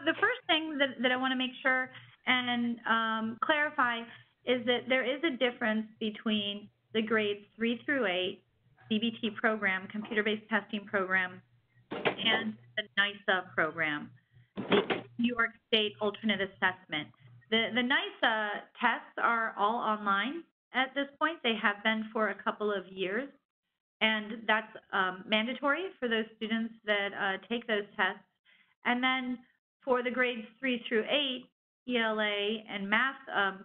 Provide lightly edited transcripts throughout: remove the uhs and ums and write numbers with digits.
the first thing that I want to make sure and clarify is that there is a difference between the grades 3 through 8 CBT program, computer-based testing program, and the NISA program, the New York State Alternate Assessment. The NISA tests are all online at this point. They have been for a couple of years, and that's mandatory for those students that take those tests. And then for the grades 3 through 8, ELA and math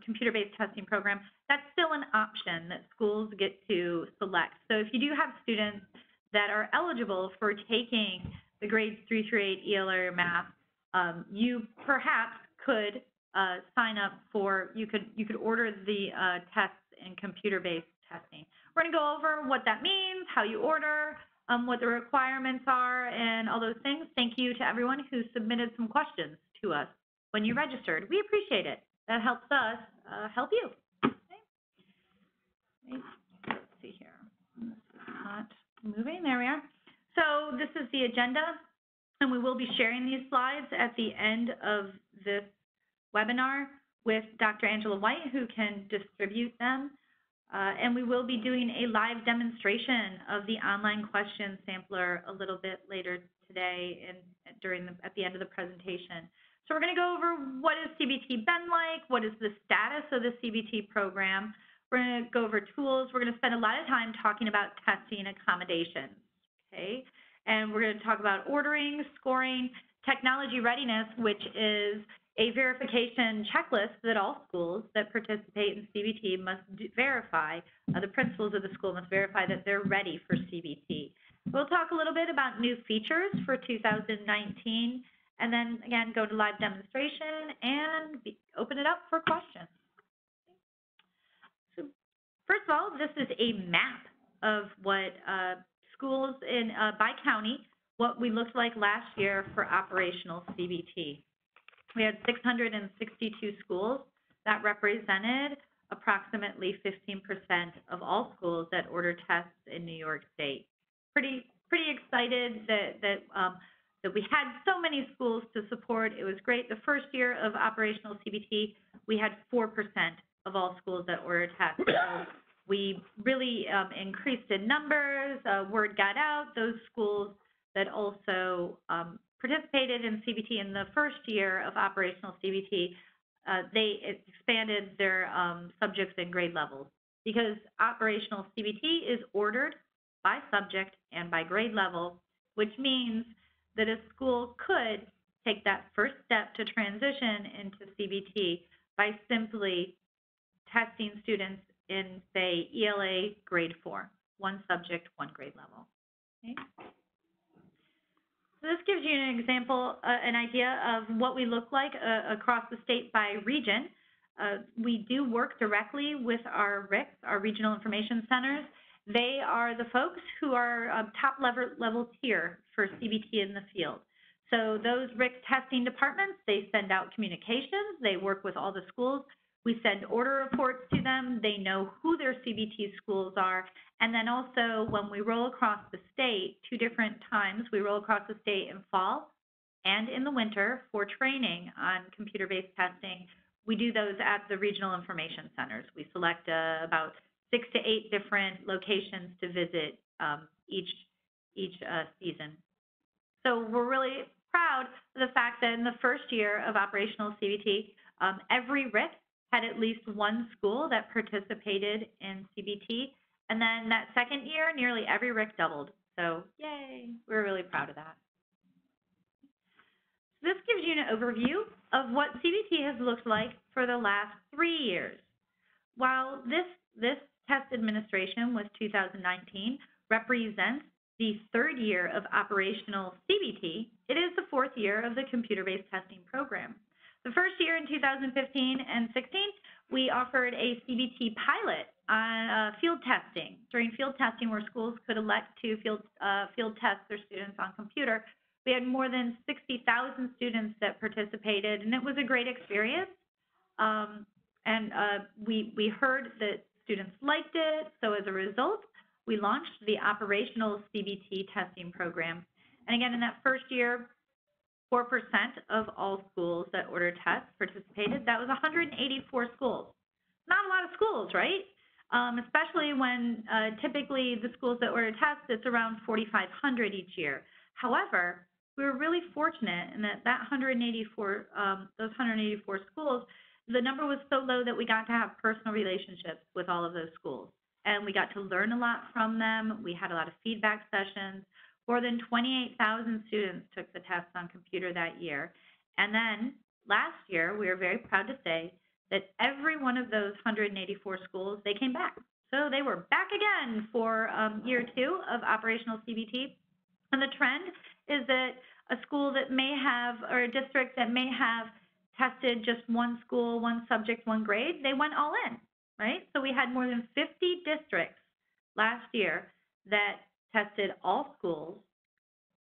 computer-based testing program, that's still an option that schools get to select. So if you do have students that are eligible for taking the grades 3 through 8 ELA or math, you perhaps could sign up for, you could order the tests in computer-based testing. We're going to go over what that means, how you order, what the requirements are, and all those things. Thank you to everyone who submitted some questions to us when you registered. We appreciate it. That helps us help you. Okay. Let's see here. This is not moving. There we are. So this is the agenda, and we will be sharing these slides at the end of this webinar with Dr. Angela White, who can distribute them. And we will be doing a live demonstration of the online question sampler a little bit later today and at the end of the presentation. So we're going to go over what has CBT been like, what is the status of the CBT program. We're going to go over tools. We're going to spend a lot of time talking about testing accommodations, okay? And we're going to talk about ordering, scoring, technology readiness, which is a verification checklist that all schools that participate in CBT must verify. The principals of the school must verify that they're ready for CBT. We'll talk a little bit about new features for 2019, and then again, go to live demonstration and open it up for questions. So first of all, this is a map of what schools in by county, what we looked like last year for operational CBT. We had 662 schools. That represented approximately 15% of all schools that order tests in New York State. Pretty excited that we had so many schools to support. It was great. The first year of operational CBT, we had 4% of all schools that ordered tests. So we really increased in numbers. Word got out. Those schools that also participated in CBT in the first year of operational CBT, they expanded their subjects and grade levels, because operational CBT is ordered by subject and by grade level, which means that a school could take that first step to transition into CBT by simply testing students in, say, ELA grade 4, one subject, one grade level. Okay. So this gives you an example, an idea of what we look like across the state by region. We do work directly with our RICs, our Regional Information Centers. They are the folks who are top level tier for CBT in the field. So those RIC testing departments, they send out communications. They work with all the schools. We send order reports to them. They know who their CBT schools are. And then also when we roll across the state, 2 different times, we roll across the state in fall and in the winter for training on computer-based testing. We do those at the Regional Information Centers. We select about 6 to 8 different locations to visit each season. So we're really proud of the fact that in the first year of operational CBT, every RIC had at least one school that participated in CBT. And then that second year, nearly every RIC doubled. So yay, we're really proud of that. This gives you an overview of what CBT has looked like for the last 3 years. While this test administration with 2019 represents the 3rd year of operational CBT, it is the 4th year of the computer-based testing program. The first year in 2015 and 16, we offered a CBT pilot on field testing. During field testing, where schools could elect to field test their students on computer, we had more than 60,000 students that participated, and it was a great experience. We heard that students liked it, so as a result, we launched the operational CBT testing program. And again, in that first year, 4% of all schools that ordered tests participated. That was 184 schools. Not a lot of schools, right? Especially when typically the schools that order tests, it's around 4,500 each year. However, we were really fortunate in that those 184 schools, the number was so low that we got to have personal relationships with all of those schools. And we got to learn a lot from them. We had a lot of feedback sessions. More than 28,000 students took the test on computer that year. And then last year, we were very proud to say that every one of those 184 schools, they came back. So they were back again for year 2 of operational CBT. And the trend is that a school that may have, or a district that may have tested just one school, one subject, one grade, they went all in, right? So we had more than 50 districts last year that tested all schools,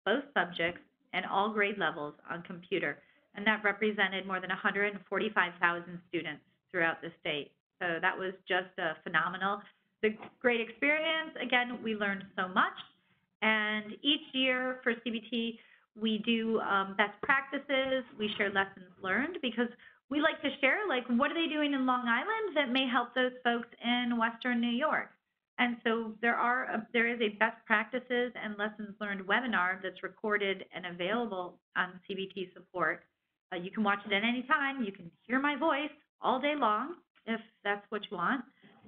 both subjects, and all grade levels on computer. And that represented more than 145,000 students throughout the state. So that was just phenomenal. The great experience. Again, we learned so much. And each year for CBT, we do best practices. We share lessons learned because we like to share, like, what are they doing in Long Island that may help those folks in Western New York? And so there is a best practices and lessons learned webinar that's recorded and available on CBT support. You can watch it at any time. You can hear my voice all day long if that's what you want.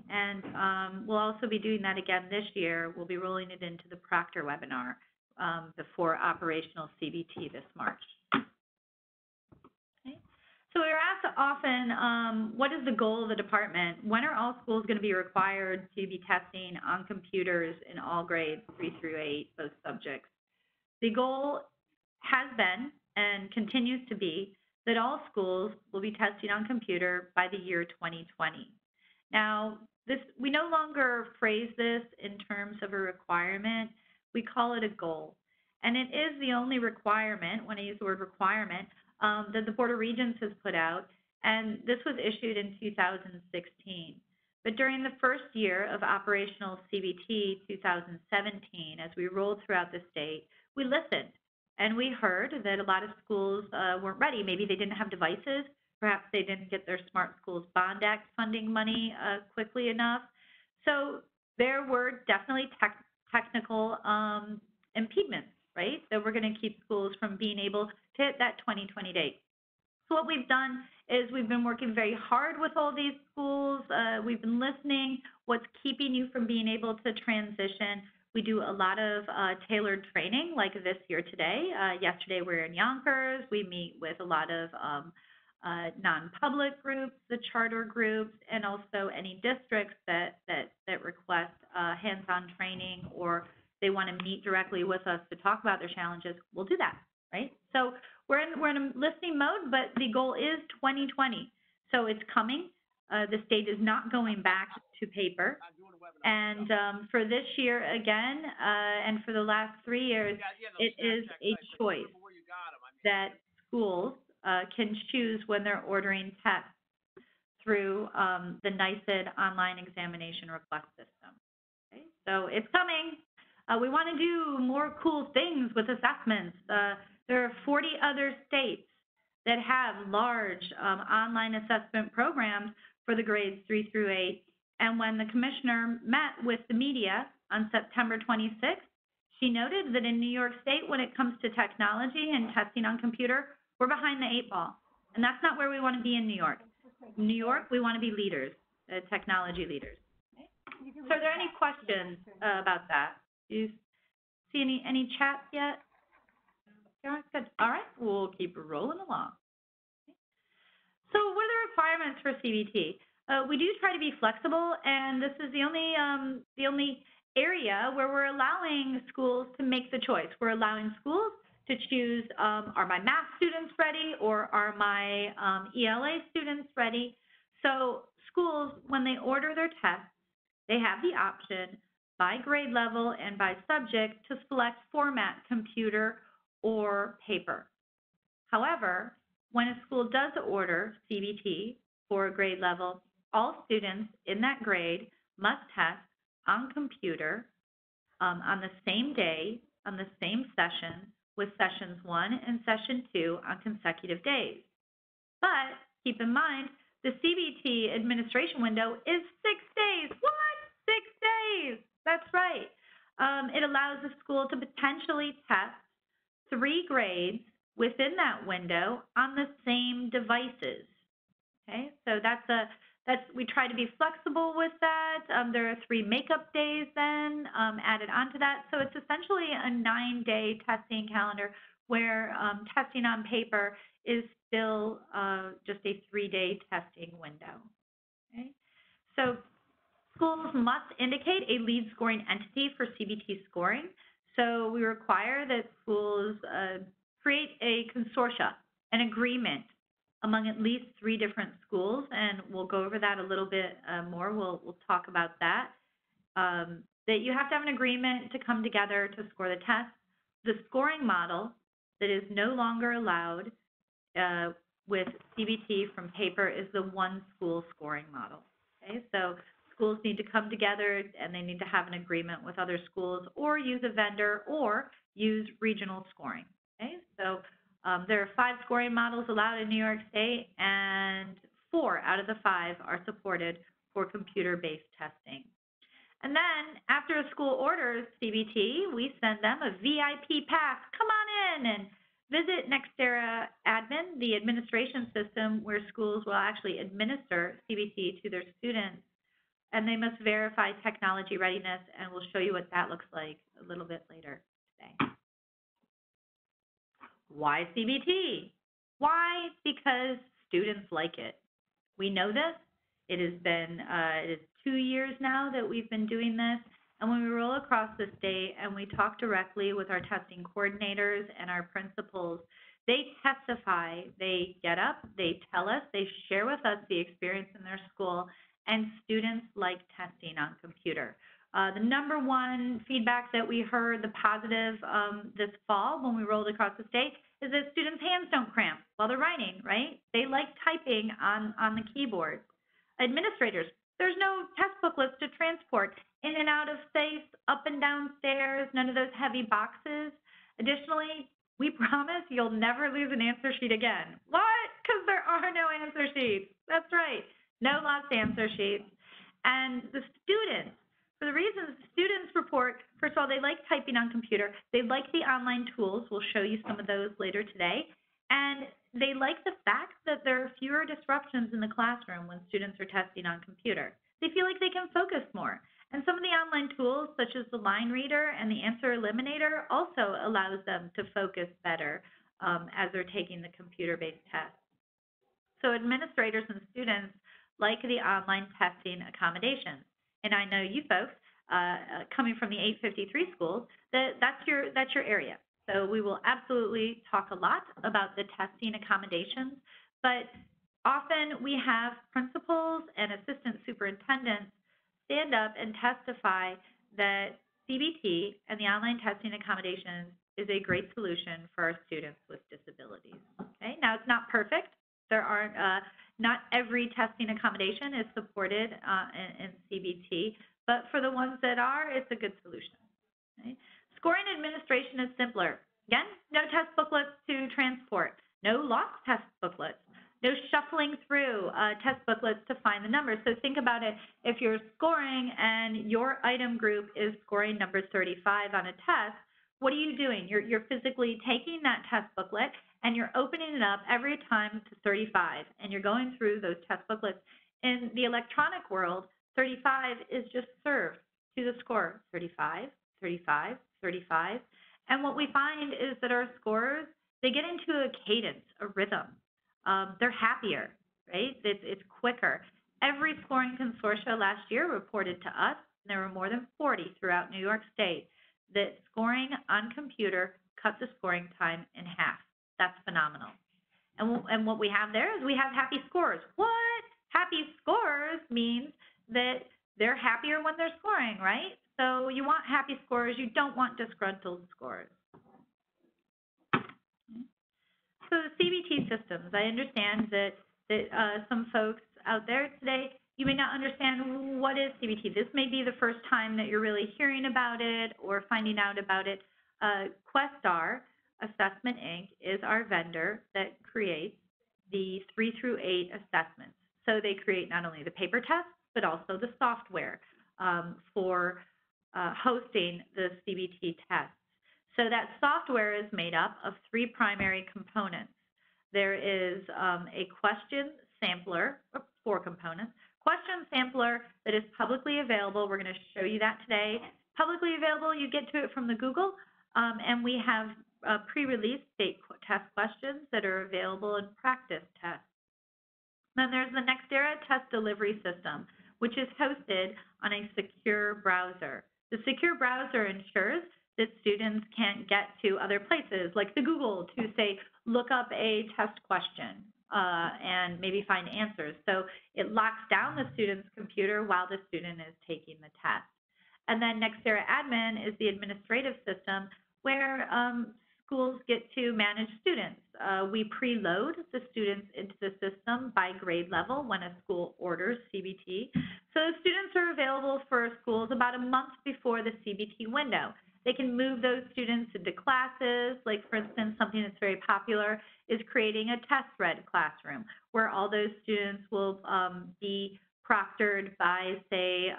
And we'll also be doing that again this year. We'll be rolling it into the Proctor webinar before operational CBT this March. Okay. So we're asked often, what is the goal of the department? When are all schools going to be required to be testing on computers in all grades, 3 through 8, both subjects? The goal has been and continues to be that all schools will be testing on computer by the year 2020. Now, we no longer phrase this in terms of a requirement. We call it a goal. And it is the only requirement, when I use the word requirement, that the Board of Regents has put out. And this was issued in 2016. But during the first year of operational CBT 2017, as we rolled throughout the state, we listened. And we heard that a lot of schools weren't ready. Maybe they didn't have devices. Perhaps they didn't get their Smart Schools Bond Act funding money quickly enough. So there were definitely technical impediments, right, that we're going to keep schools from being able to hit that 2020 date. So what we've done is we've been working very hard with all these schools. We've been listening. What's keeping you from being able to transition? We do a lot of tailored training like this year today. Yesterday we were in Yonkers. We meet with a lot of non-public groups, the charter groups, and also any districts that request hands-on training or they want to meet directly with us to talk about their challenges. We'll do that, right? So we're in a listening mode, but the goal is 2020. So it's coming. The state is not going back to paper. And for this year, again, and for the last 3 years, it is a choice that schools can choose when they're ordering tests through the NYSED online examination request system. Okay? So it's coming. We want to do more cool things with assessments. There are 40 other states that have large online assessment programs for the grades 3 through 8. And when the commissioner met with the media on September 26th, she noted that in New York State, when it comes to technology and testing on computer, we're behind the 8 ball. And that's not where we want to be in New York. In New York, we want to be leaders, technology leaders. Okay. So are there any questions about that? Do you see any chats yet? Yeah, good. All right, we'll keep rolling along. Okay. So what are the requirements for CBT? We do try to be flexible, and this is the only area where we're allowing schools to make the choice. We're allowing schools to choose, are my math students ready or are my ELA students ready? So schools, when they order their tests, they have the option by grade level and by subject to select format, computer or paper. However, when a school does order CBT for a grade level, all students in that grade must test on computer on the same day, on the same session, with sessions 1 and session 2 on consecutive days. But keep in mind, the CBT administration window is 6 days. What? 6 days. That's right. It allows the school to potentially test 3 grades within that window on the same devices. Okay, so we try to be flexible with that. There are 3 makeup days then added onto that. So it's essentially a 9-day testing calendar where testing on paper is still just a 3-day testing window. Okay, so schools must indicate a lead scoring entity for CBT scoring. So we require that schools create a consortia, an agreement among at least 3 different schools, and we'll go over that a little bit more. We'll talk about that. That you have to have an agreement to come together to score the test. The scoring model that is no longer allowed with CBT from paper is the one school scoring model. Okay, so schools need to come together and they need to have an agreement with other schools or use a vendor or use regional scoring. Okay, so there are 5 scoring models allowed in New York State, and 4 out of the 5 are supported for computer-based testing. And then after a school orders CBT, we send them a VIP pass. Come on in and visit Nextera Admin, the administration system where schools will actually administer CBT to their students. And they must verify technology readiness, and we'll show you what that looks like a little bit later today. Why CBT? Why? Because students like it. We know this. It is 2 years now that we've been doing this. And when we roll across the state and we talk directly with our testing coordinators and our principals, they testify, they get up, they tell us, they share with us the experience in their school, and students like testing on computer. The number 1 feedback that we heard, the positive this fall when we rolled across the state, is that students' hands don't cramp while they're writing, right? They like typing on the keyboard. Administrators, there's no test booklets to transport in and out of space, up and down stairs, none of those heavy boxes. Additionally, we promise you'll never lose an answer sheet again. What? Because there are no answer sheets. That's right. No lost answer sheets. And the students, for the reasons students report, first of all, they like typing on computer. They like the online tools. We'll show you some of those later today. And they like the fact that there are fewer disruptions in the classroom when students are testing on computer. They feel like they can focus more. And some of the online tools, such as the line reader and the answer eliminator, also allows them to focus better as they're taking the computer-based test. So administrators and students like the online testing accommodations. And I know you folks, coming from the 853 schools, that's your area. So we will absolutely talk a lot about the testing accommodations, but often we have principals and assistant superintendents stand up and testify that CBT and the online testing accommodations is a great solution for our students with disabilities. Okay, now it's not perfect. There aren't, not every testing accommodation is supported in CBT, but for the ones that are, it's a good solution. Okay? Scoring administration is simpler. Again, no test booklets to transport, no lost test booklets, no shuffling through test booklets to find the numbers. So think about it, if you're scoring and your item group is scoring number 35 on a test, what are you doing? You're physically taking that test booklet and you're opening it up every time to 35, and you're going through those test booklets. In the electronic world, 35 is just served to the scorer, 35, 35, 35. And what we find is that our scorers, they get into a cadence, a rhythm. They're happier, right? It's quicker. Every scoring consortia last year reported to us, and there were more than 40 throughout New York State, that scoring on computer cut the scoring time in half. That's phenomenal. And what we have there is we have happy scorers. What? Happy scorers means that they're happier when they're scoring, right? So you want happy scorers. You don't want disgruntled scorers. So the CBT systems, I understand that some folks out there today, you may not understand what is CBT. This may be the first time that you're really hearing about it or finding out about it. Questar Assessment Inc. is our vendor that creates the 3 through 8 assessments. So they create not only the paper tests, but also the software for hosting the CBT tests. So that software is made up of 3 primary components. There is a question sampler, 4 components. Question sampler that is publicly available. We're going to show you that today. Publicly available, you get to it from the Google, and we have pre-released state test questions that are available in practice tests. Then there's the Nextera test delivery system, which is hosted on a secure browser. The secure browser ensures that students can't get to other places like the Google to, say, look up a test question and maybe find answers. So it locks down the student's computer while the student is taking the test. And then Nextera Admin is the administrative system where schools get to manage students. We preload the students into the system by grade level when a school orders CBT. So the students are available for schools about a month before the CBT window. They can move those students into classes, like for instance, something that's very popular is creating a test-read classroom, where all those students will be proctored by, say,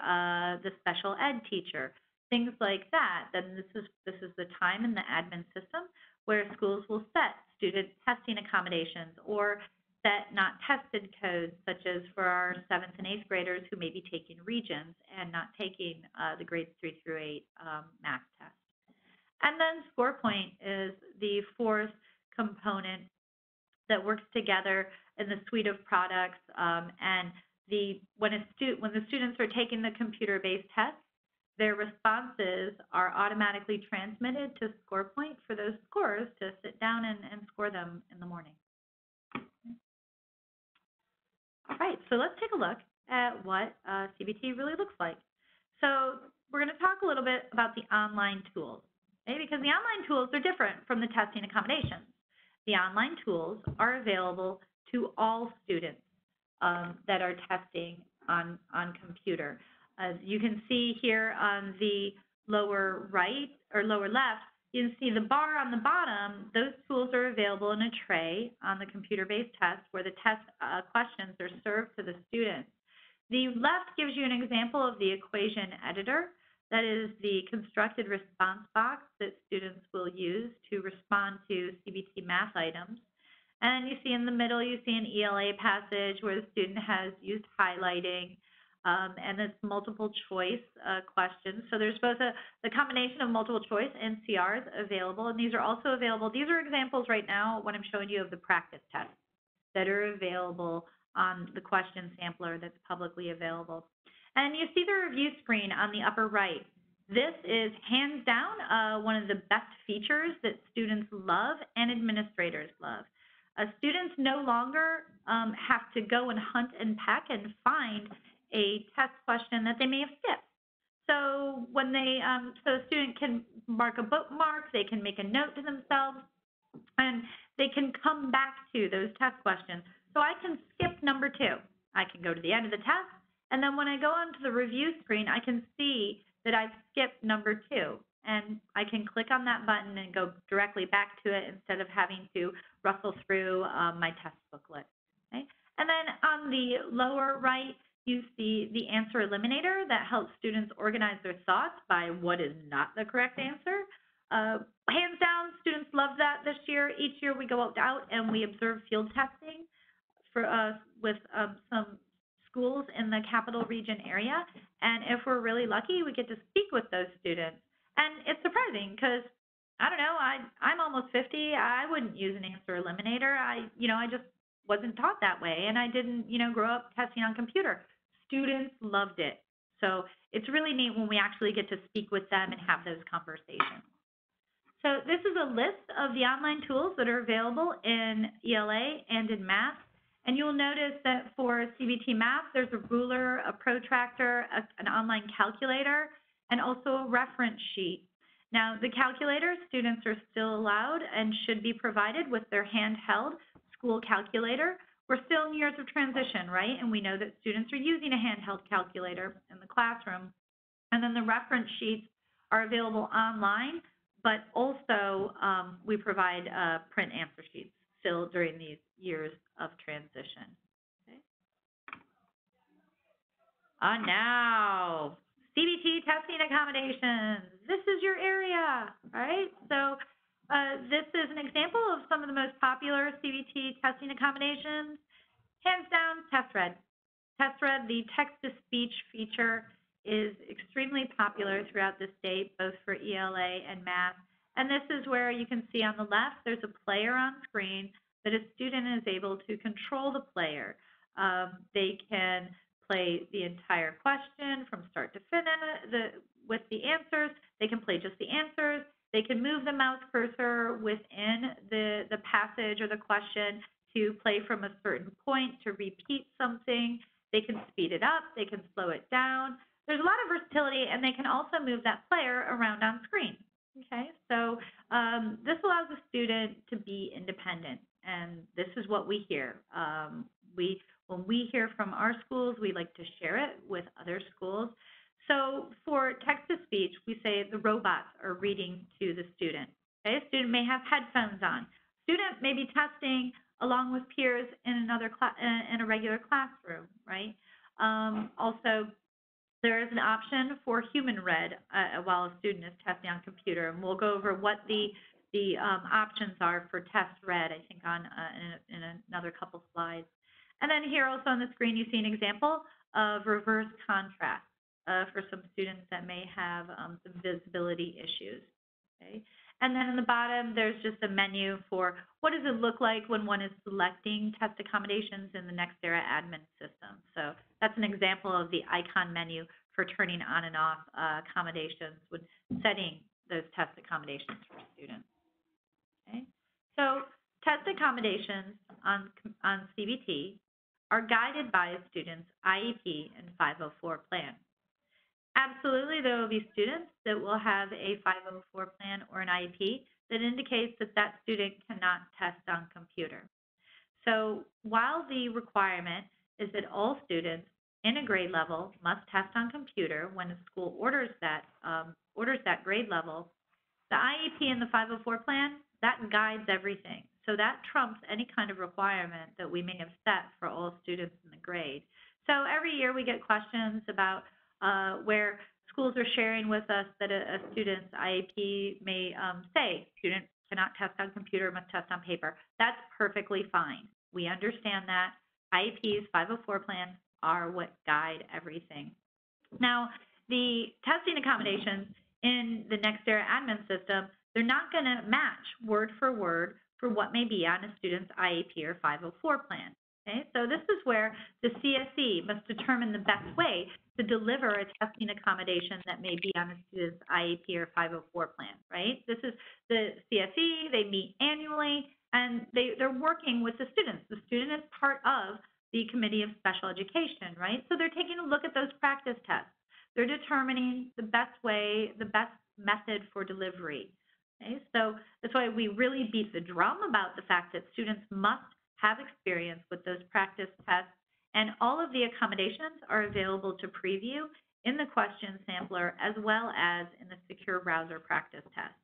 the special ed teacher, things like that. Then this is the time in the admin system where schools will set student testing accommodations or set not tested codes, such as for our 7th and 8th graders who may be taking regions and not taking the grades 3 through 8 math test. And then ScorePoint is the 4th component that works together in the suite of products. And when the students are taking the computer-based tests, their responses are automatically transmitted to ScorePoint for those scores to sit down and score them in the morning. All right, so let's take a look at what CBT really looks like. So we're going to talk a little bit about the online tools, okay? Because the online tools are different from the testing accommodations. The online tools are available to all students that are testing on computer. As you can see here on the lower right or lower left, you can see the bar on the bottom. Those tools are available in a tray on the computer-based test where the test questions are served to the students. The left gives you an example of the equation editor. That is the constructed response box that students will use to respond to CBT math items. And you see in the middle, you see an ELA passage where the student has used highlighting. And it's multiple choice questions. So there's both the combination of multiple choice and CRs available, and these are also available. These are examples right now, what I'm showing you of the practice tests that are available on the question sampler that's publicly available. And you see the review screen on the upper right. This is hands down one of the best features that students love and administrators love. Students no longer have to go and hunt and peck and find a test question that they may have skipped. So when so a student can mark a bookmark, they can make a note to themselves, and they can come back to those test questions. So I can skip number 2. I can go to the end of the test, and then when I go onto the review screen, I can see that I've skipped number 2. And I can click on that button and go directly back to it instead of having to rustle through my test booklet. Okay? And then on the lower right, you see the answer eliminator that helps students organize their thoughts by what is not the correct answer. Hands down, students love that this year. Each year we go out and we observe field testing for with some schools in the Capital Region area. And if we're really lucky, we get to speak with those students. And it's surprising because, I don't know, I'm almost 50. I wouldn't use an answer eliminator. I just wasn't taught that way. And I didn't, grow up testing on computer. Students loved it. So it's really neat when we actually get to speak with them and have those conversations. So this is a list of the online tools that are available in ELA and in math. And you'll notice that for CBT math, there's a ruler, a protractor, an online calculator, and also a reference sheet. Now, the calculator, students are still allowed and should be provided with their handheld school calculator. We're still in years of transition, right? And we know that students are using a handheld calculator in the classroom. And then the reference sheets are available online, but also we provide print answer sheets still during these years of transition. Okay. Now, CBT testing accommodations. This is your area, right? So this is an example of some of the most popular CBT testing accommodations. Hands down, TestRed. TestRed, the text-to-speech feature, is extremely popular throughout the state, both for ELA and math. And this is where you can see on the left, there's a player on screen that a student is able to control the player. They can play the entire question from start to finish with the answers. They can play just the answers. They can move the mouse cursor within the passage or the question to play from a certain point, to repeat something. They can speed it up. They can slow it down. There's a lot of versatility, and they can also move that player around on screen. Okay, so this allows the student to be independent, and this is what we hear. When we hear from our schools, we like to share it with other schools. So for text-to-speech, we say the robots are reading to the student. Okay, a student may have headphones on. Student may be testing along with peers in in a regular classroom, right? Also, there is an option for human read while a student is testing on computer, and we'll go over what the options are for test read, I think, on in another couple slides. And then here also on the screen, you see an example of reverse contrast for some students that may have some visibility issues. Okay. And then in the bottom, there's just a menu for what does it look like when one is selecting test accommodations in the NextEra admin system. So that's an example of the icon menu for turning on and off accommodations when setting those test accommodations for students. Okay. So test accommodations on CBT are guided by a student's IEP and 504 plan. Absolutely, there will be students that will have a 504 plan or an IEP that indicates that that student cannot test on computer. So while the requirement is that all students in a grade level must test on computer when a school orders that grade level, the IEP and the 504 plan, that guides everything. So that trumps any kind of requirement that we may have set for all students in the grade. So every year we get questions about where schools are sharing with us that a student's IEP may say student cannot test on computer, must test on paper. That's perfectly fine. We understand that. IEPs, 504 plans are what guide everything. Now, the testing accommodations in the NextEra admin system, they're not going to match word for word for what may be on a student's IEP or 504 plan. Okay, so this is where the CSE must determine the best way to deliver a testing accommodation that may be on a student's IEP or 504 plan, right? This is the CSE, they meet annually, and they're working with the students. The student is part of the Committee of Special Education, right? So they're taking a look at those practice tests. They're determining the best way, the best method for delivery. Okay, so that's why we really beat the drum about the fact that students must have experience with those practice tests, and all of the accommodations are available to preview in the question sampler as well as in the secure browser practice test.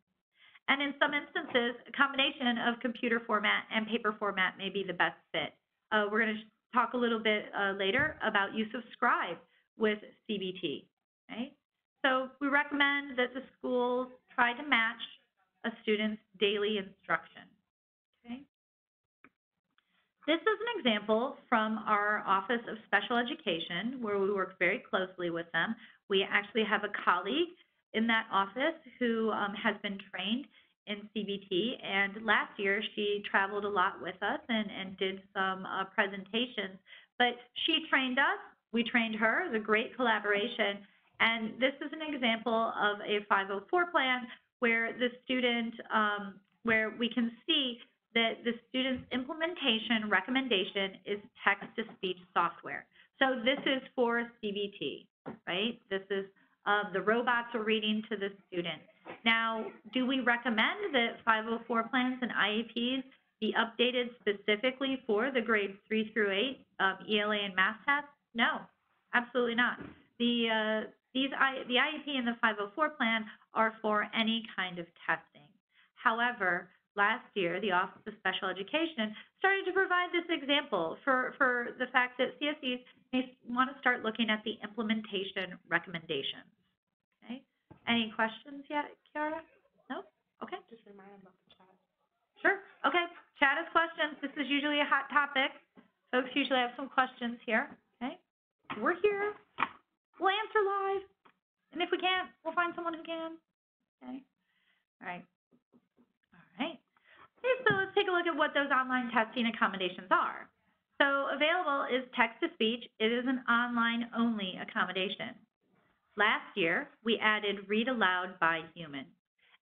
And in some instances, a combination of computer format and paper format may be the best fit. We're going to talk a little bit later about use of Scribe with CBT. Okay? So we recommend that the schools try to match a student's daily instruction. Okay? This is an example from our Office of Special Education where we work very closely with them. We actually have a colleague in that office who has been trained in CBT, and last year she traveled a lot with us and did some presentations, but she trained us, we trained her. It was a great collaboration, and this is an example of a 504 plan where the student, where we can see that the student's implementation recommendation is text-to-speech software. So this is for CBT, right? This is the robots are reading to the student. Now, do we recommend that 504 plans and IEPs be updated specifically for the grades 3 through 8 ELA and math tests? No, absolutely not. The The IEP and the 504 plan are for any kind of testing. However, last year, the Office of Special Education started to provide this example for the fact that CSEs may want to start looking at the implementation recommendations. Okay. Any questions yet, Kiara? No? Okay. Just remind them about the chat. Sure. Okay. Chat us questions. This is usually a hot topic. Folks usually have some questions here. Okay. We're here. We'll answer live. And if we can't, we'll find someone who can. Okay. All right. All right. Okay, so let's take a look at what those online testing accommodations are. So available is text-to-speech. It is an online-only accommodation. Last year, we added read aloud by human.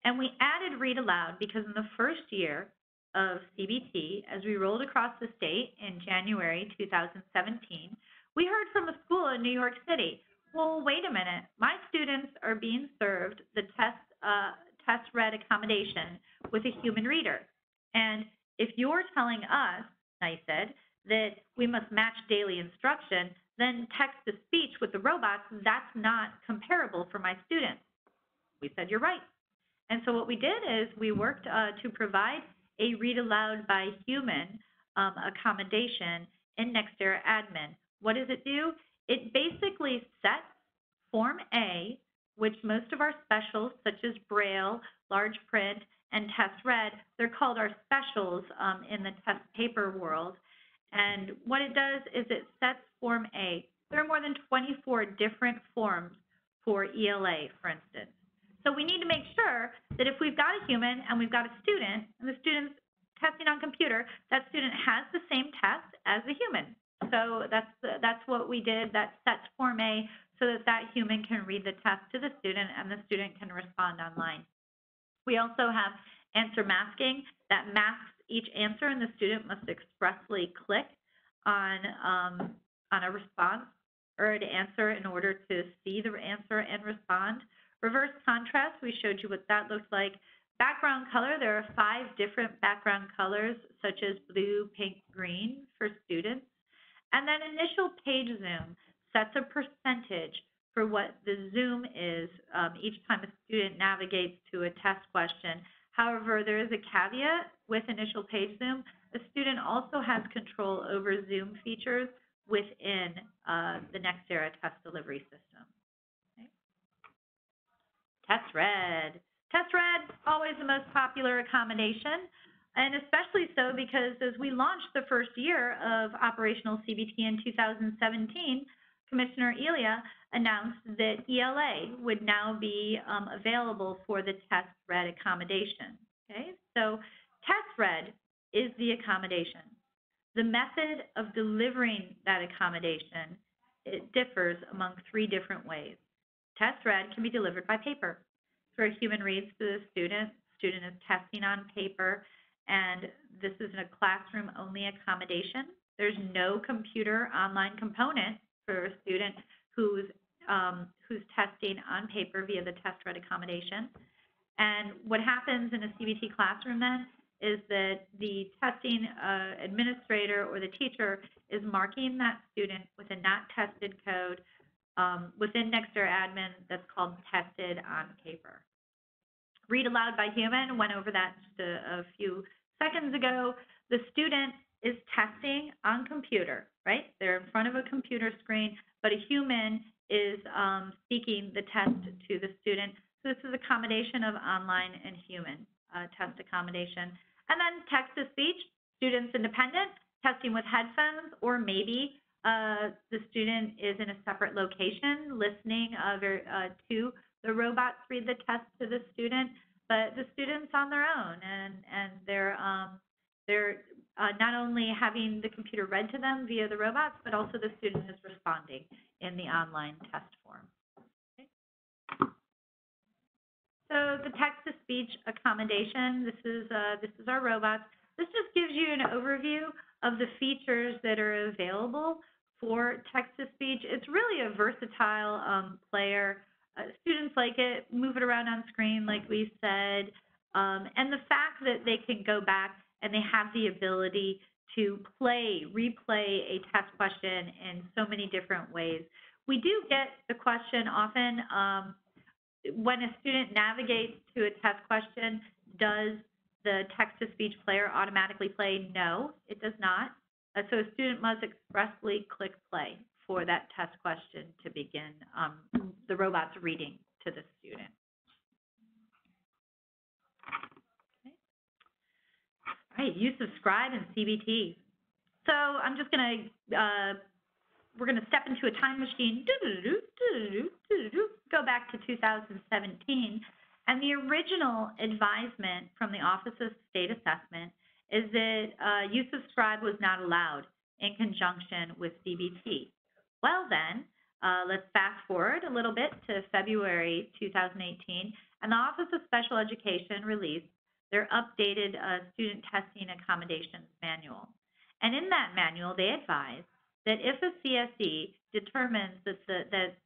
And we added read aloud because in the first year of CBT, as we rolled across the state in January 2017, we heard from a school in New York City, well, wait a minute, my students are being served the test read accommodation with a human reader. And if you're telling us, I said, that we must match daily instruction, then text-to-speech with the robots, that's not comparable for my students. We said, you're right. And so what we did is we worked to provide a read aloud by human accommodation in Nextera Admin. What does it do? It basically sets Form A, which most of our specials, such as Braille, large print, and test read, they're called our specials in the test paper world. And what it does is it sets Form A. There are more than 24 different forms for ELA, for instance. So we need to make sure that if we've got a human and we've got a student, and the student's testing on computer, that student has the same test as the human. So that's what we did. That sets Form A so that that human can read the test to the student and the student can respond online. We also have answer masking that masks each answer, and the student must expressly click on a response or an answer in order to see the answer and respond. Reverse contrast, we showed you what that looks like. Background color, there are 5 different background colors, such as blue, pink, green for students. And then initial page zoom sets a percentage for what the zoom is each time a student navigates to a test question. However, there is a caveat with initial page zoom. The student also has control over zoom features within the Nextera test delivery system. Test read. Test read, always the most popular accommodation, and especially so because as we launched the first year of operational CBT in 2017, Commissioner Elia announced that ELA would now be available for the test read accommodation. Okay, so test read is the accommodation. The method of delivering that accommodation, it differs among 3 different ways. Test read can be delivered by paper. So a human reads to the student is testing on paper, and this is a classroom-only accommodation. There's no computer online component for a student who's testing on paper via the test read accommodation. And what happens in a CBT classroom then is that the testing administrator or the teacher is marking that student with a not tested code within Nextera Admin that's called tested on paper. Read aloud by human, went over that just a few seconds ago. The student is testing on computer, right? They're in front of a computer screen, but a human is speaking the test to the student. So this is a combination of online and human test accommodation. And then text-to-speech, students independent, testing with headphones, or maybe the student is in a separate location listening to the robots read the test to the student, but the student's on their own, and they're not only having the computer read to them via the robots, but also the student is responding in the online test form. Okay. So the text-to-speech accommodation, this is our robots. This just gives you an overview of the features that are available for text-to-speech. It's really a versatile player. Students like it, move it around on screen like we said, and the fact that they can go back and they have the ability to replay a test question in so many different ways. We do get the question often, when a student navigates to a test question, does the text-to-speech player automatically play? No, it does not. So a student must expressly click play for that test question to begin the robot's reading to the student. Okay. All right, use of Scribe and CBT. So I'm just going to, we're going to step into a time machine, go back to 2017. And the original advisement from the Office of State Assessment is that use of Scribe was not allowed in conjunction with CBT. Well then, let's fast forward a little bit to February 2018, and the Office of Special Education released their updated Student Testing Accommodations Manual. And in that manual, they advise that if a CSE determines that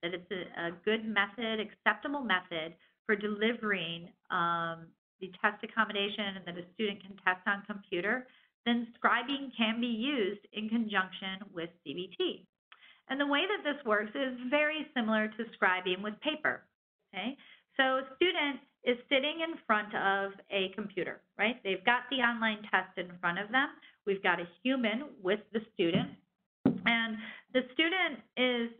it's a good method, acceptable method for delivering the test accommodation and that a student can test on computer, then scribing can be used in conjunction with CBT. And the way that this works is very similar to scribing with paper, okay? So a student is sitting in front of a computer, right? They've got the online test in front of them. We've got a human with the student, and the student is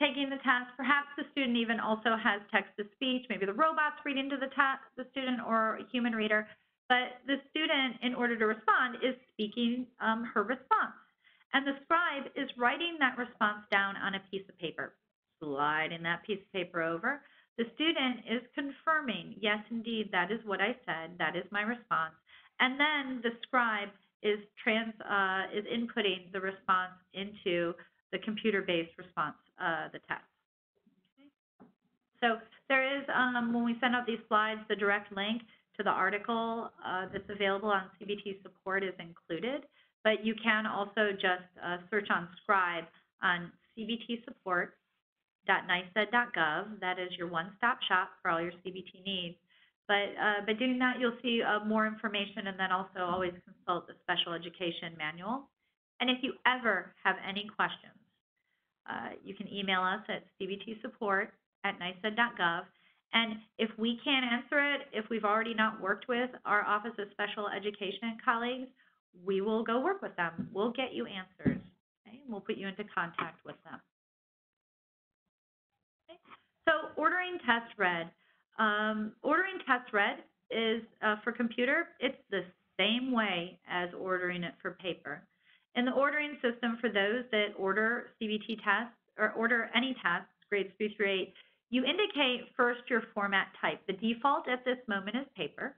taking the test. Perhaps the student even also has text-to-speech. Maybe the robot's reading to the student or a human reader. But the student, in order to respond, is speaking her response. And the scribe is writing that response down on a piece of paper, sliding that piece of paper over. The student is confirming, yes, indeed, that is what I said. That is my response. And then the scribe is inputting the response into the computer-based response, the test. Okay. So there is, when we send out these slides, the direct link to the article that's available on CBT support is included, but you can also just search on Scribe on cbtsupport.niced.gov. That is your one-stop shop for all your CBT needs. But by doing that, you'll see more information, and then also always consult the special education manual. And if you ever have any questions, you can email us at cbtsupport@niced.gov. And if we can't answer it, if we've already not worked with our Office of Special Education colleagues, we will go work with them. We'll get you answers, okay? We'll put you into contact with them. Okay. So ordering test read. Ordering test read is, for computer, it's the same way as ordering it for paper. In the ordering system for those that order CBT tests or order any tests, grades 3 through 8, you indicate first your format type. The default at this moment is paper.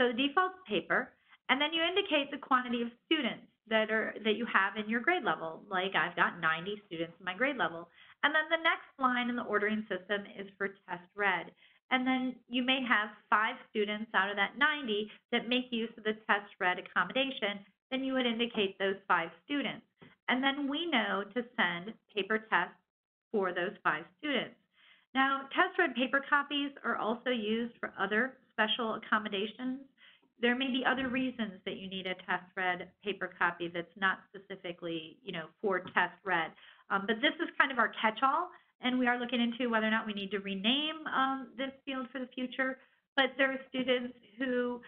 So the default's paper, and then you indicate the quantity of students that you have in your grade level. Like I've got 90 students in my grade level. And then the next line in the ordering system is for test read. And then you may have 5 students out of that 90 that make use of the test read accommodation. Then you would indicate those 5 students. And then we know to send paper tests for those 5 students. Now, test read paper copies are also used for other special accommodations. There may be other reasons that you need a test read paper copy that's not specifically, for test read. But this is kind of our catch-all. And we are looking into whether or not we need to rename this field for the future. But there are students who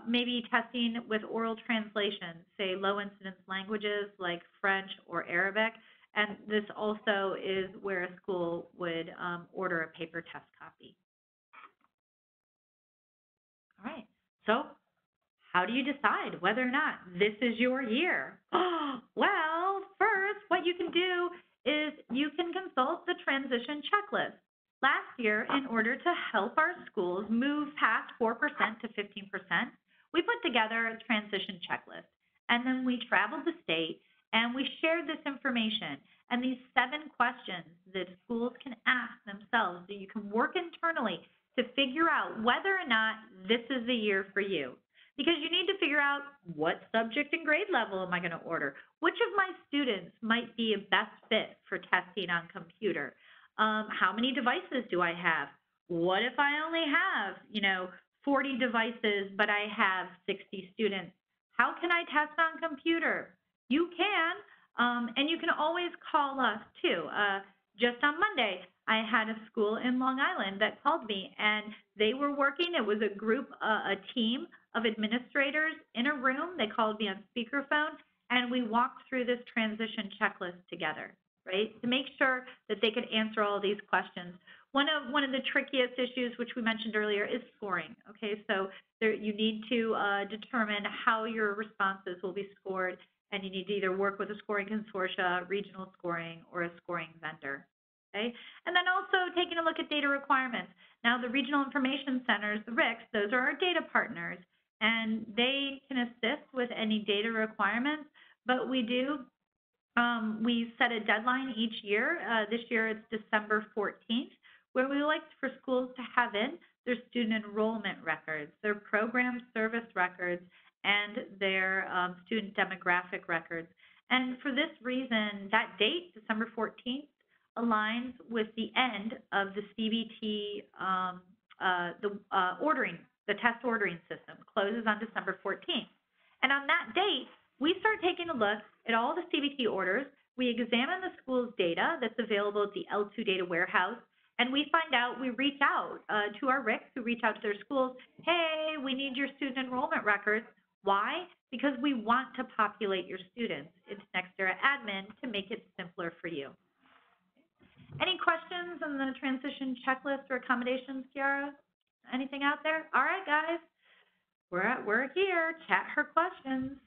may be testing with oral translation, say low incidence languages like French or Arabic. And this also is where a school would order a paper test copy. All right, so how do you decide whether or not this is your year? Well, first, what you can do is you can consult the transition checklist. Last year, in order to help our schools move past 4% to 15%, we put together a transition checklist. And then we traveled the state and we shared this information and these 7 questions that schools can ask themselves so you can work internally to figure out whether or not this is the year for you. Because you need to figure out what subject and grade level am I going to order? Which of my students might be a best fit for testing on computer? How many devices do I have? What if I only have, 40 devices, but I have 60 students? How can I test on computer? You can, and you can always call us too. Just on Monday, I had a school in Long Island that called me, and they were working. It was a group, a team of administrators in a room. They called me on speakerphone, and we walked through this transition checklist together, right, to make sure that they could answer all these questions. One of the trickiest issues, which we mentioned earlier, is scoring. Okay, so you need to determine how your responses will be scored, and you need to either work with a scoring consortia, regional scoring, or a scoring vendor. Okay, and then also taking a look at data requirements. Now, the regional information centers, the RICs, those are our data partners, and they can assist with any data requirements. But we set a deadline each year. This year it's December 14th, where we like for schools to have in their student enrollment records, their program service records, and their student demographic records. And for this reason, that date, December 14th, aligns with the end of the CBT, the test ordering system closes on December 14th. And on that date, we start taking a look at all the CBT orders. We examine the school's data that's available at the L2 data warehouse, and we reach out to our RICs who reach out to their schools. Hey, we need your student enrollment records. Why? Because we want to populate your students into NextEra Admin to make it simpler for you. Any questions on the transition checklist or accommodations, Kiara? Anything out there? All right, guys, we're here. Chat her questions.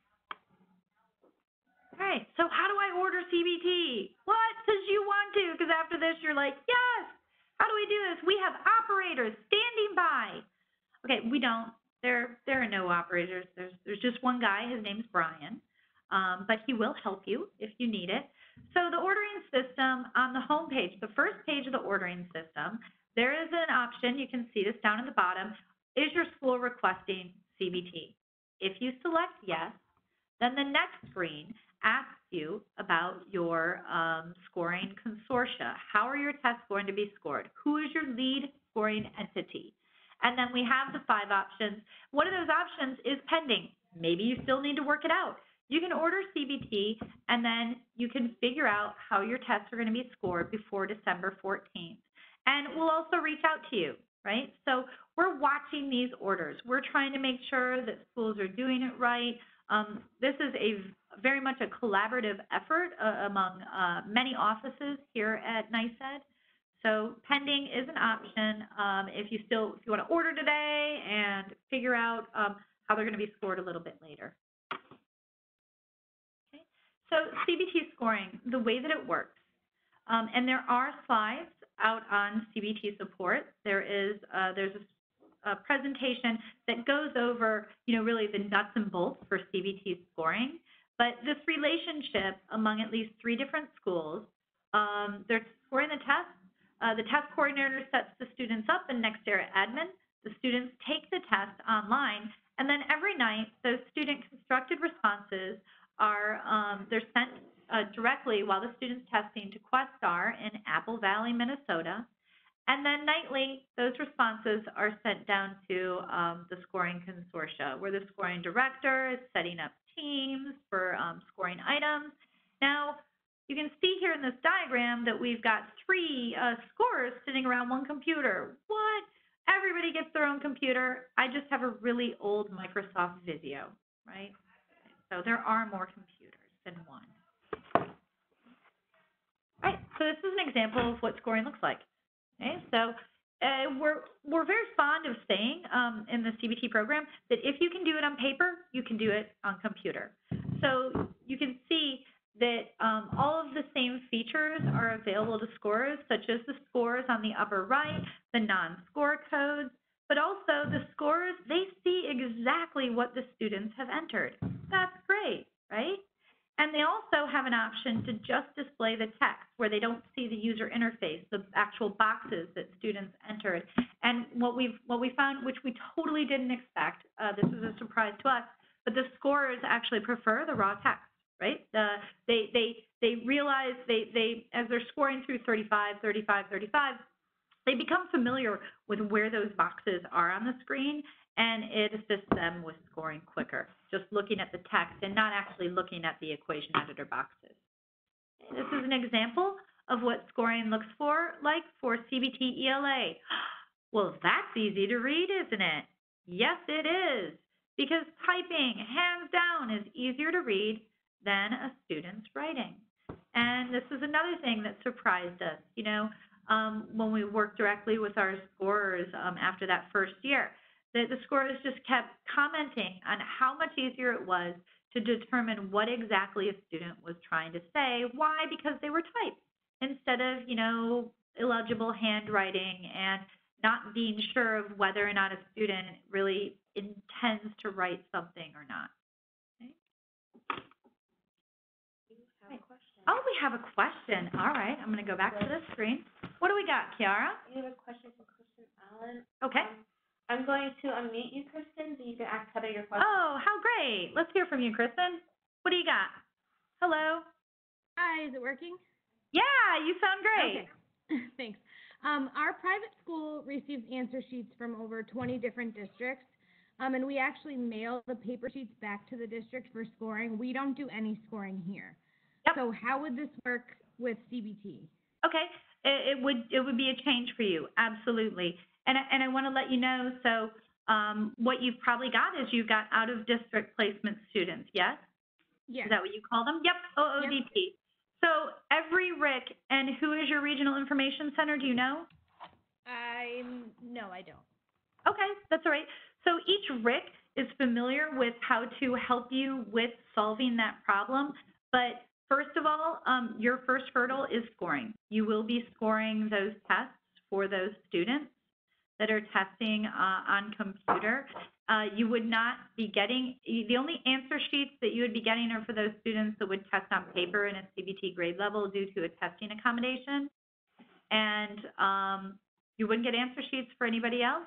All right, so how do I order CBT? What? Because you want to, because after this you're like, yes, how do we do this? We have operators standing by. Okay, we don't. There are no operators. There's just one guy. His name's Brian, but he will help you if you need it. So the ordering system on the home page, the first page of the ordering system, there is an option. You can see this down at the bottom. Is your school requesting CBT? If you select yes, then the next screen asks you about your scoring consortia. How are your tests going to be scored? Who is your lead scoring entity? And then we have the 5 options. One of those options is pending. Maybe you still need to work it out. You can order CBT, and then you can figure out how your tests are going to be scored before December 14th. And we'll also reach out to you, right? So we're watching these orders. We're trying to make sure that schools are doing it right. This is very much a collaborative effort among many offices here at NYSED. So pending is an option if you want to order today and figure out how they're going to be scored a little bit later. Okay. So CBT scoring, the way that it works, and there are slides out on CBT support. There's a presentation that goes over, really the nuts and bolts for CBT scoring. But this relationship among at least 3 different schools, they're scoring the test. The test coordinator sets the students up in NextEra Admin. The students take the test online, and then every night those student-constructed responses they're sent directly while the student's testing to Questar in Apple Valley, Minnesota. And then nightly, those responses are sent down to the scoring consortia, where the scoring director is setting up teams for scoring items. Now, you can see here in this diagram that we've got 3 scorers sitting around one computer. What? Everybody gets their own computer. I just have a really old Microsoft Visio, right? So there are more computers than one. All right, so this is an example of what scoring looks like. Okay, so we're very fond of saying in the CBT program that if you can do it on paper, you can do it on computer. So you can see that all of the same features are available to scorers, such as the scores on the upper right, the non-score codes, but also the scorers, they see exactly what the students have entered. That's great, right? And they also have an option to just display the text where they don't see the user interface, the actual boxes that students entered. And what we found, which we totally didn't expect, this was a surprise to us, but the scorers actually prefer the raw text, right? They realize as they're scoring through 35, 35, 35, they become familiar with where those boxes are on the screen, and it assists them with scoring quicker, just looking at the text and not actually looking at the equation editor boxes. This is an example of what scoring looks for, like for CBT ELA. Well, that's easy to read, isn't it? Yes, it is, because typing, hands down, is easier to read than a student's writing. And this is another thing that surprised us, when we worked directly with our scorers after that first year. The scorers just kept commenting on how much easier it was to determine what exactly a student was trying to say. Why? Because they were typed instead of, illegible handwriting and not being sure of whether or not a student really intends to write something or not. Okay. Oh, we have a question. All right, I'm going to go back to the screen. What do we got, Kiara? We have a question from Kristen Allen. Okay. I'm going to unmute you, Kristen, so you can ask Heather your question. Oh, how great. Let's hear from you, Kristen. What do you got? Hello. Hi, is it working? Yeah, you sound great. Okay, thanks. Our private school receives answer sheets from over 20 different districts, and we actually mail the paper sheets back to the district for scoring. We don't do any scoring here. Yep. So how would this work with CBT? Okay, it would be a change for you, absolutely. And I want to let you know, so what you've probably got is you've got out-of-district placement students, yes? Yes. Is that what you call them? Yep, OODP. Yep. So every RIC, and who is your Regional Information Center, do you know? No, I don't. Okay, that's all right. So each RIC is familiar with how to help you with solving that problem, but first of all, your first hurdle is scoring. You will be scoring those tests for those students that are testing on computer. You would not be getting, the only answer sheets that you would be getting are for those students that would test on paper in a CBT grade level due to a testing accommodation. And you wouldn't get answer sheets for anybody else,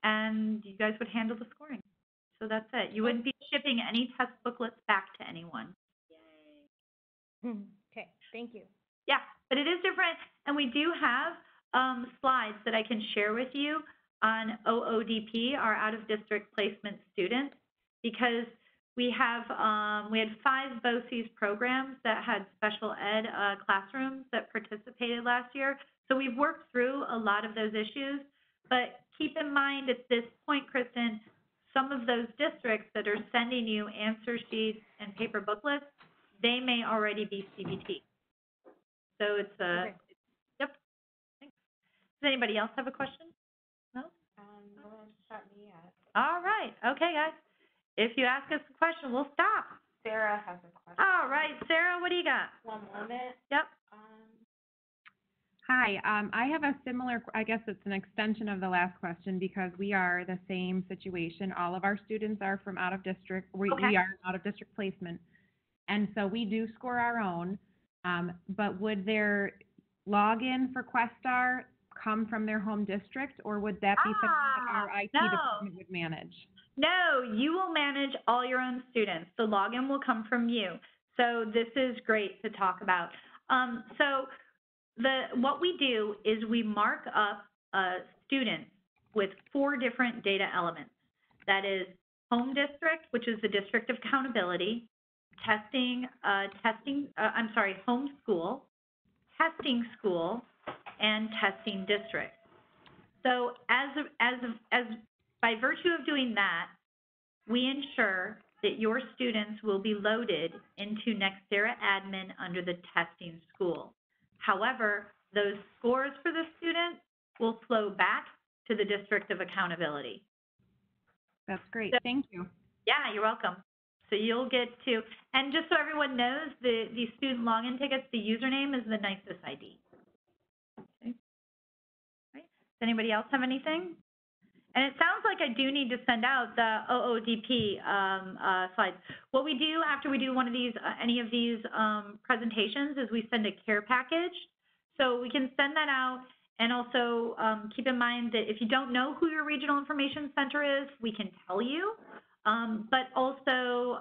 and you guys would handle the scoring. So that's it. You wouldn't be shipping any test booklets back to anyone. Yay. Okay, thank you. Yeah, but it is different, and we do have slides that I can share with you on OODP, our out-of-district placement students, because we had 5 BOCES programs that had special ed classrooms that participated last year. So we've worked through a lot of those issues, but keep in mind at this point, Kristen, some of those districts that are sending you answer sheets and paper booklets, they may already be CBT. So it's Okay. Yep. Thanks. Does anybody else have a question? No? No one's shot me yet. All right. Okay, guys. If you ask us a question, we'll stop. Sarah has a question. All right, Sarah, what do you got? 1 moment. Yep. Hi, I have a similar, I guess it's an extension of the last question because we are the same situation. All of our students are from out of district. We are out of district placement. And so we do score our own, but would their login for Questar come from their home district, or would that be something that our IT department would manage? No, you will manage all your own students. The login will come from you. So this is great to talk about. What we do is we mark up students with 4 different data elements. That is home district, which is the district of accountability, home school, testing school, and testing district. So by virtue of doing that, we ensure that your students will be loaded into Nextera admin under the testing school. However, those scores for the student will flow back to the district of accountability. That's great. So, thank you. Yeah, you're welcome. So you'll get to, and just so everyone knows, the student login tickets, the username is the NYSUS ID. Okay. Right. Does anybody else have anything? And it sounds like I do need to send out the OODP slides. What we do after we do one of these, any of these presentations, is we send a care package. So we can send that out, and also keep in mind that if you don't know who your regional information center is, we can tell you. But also,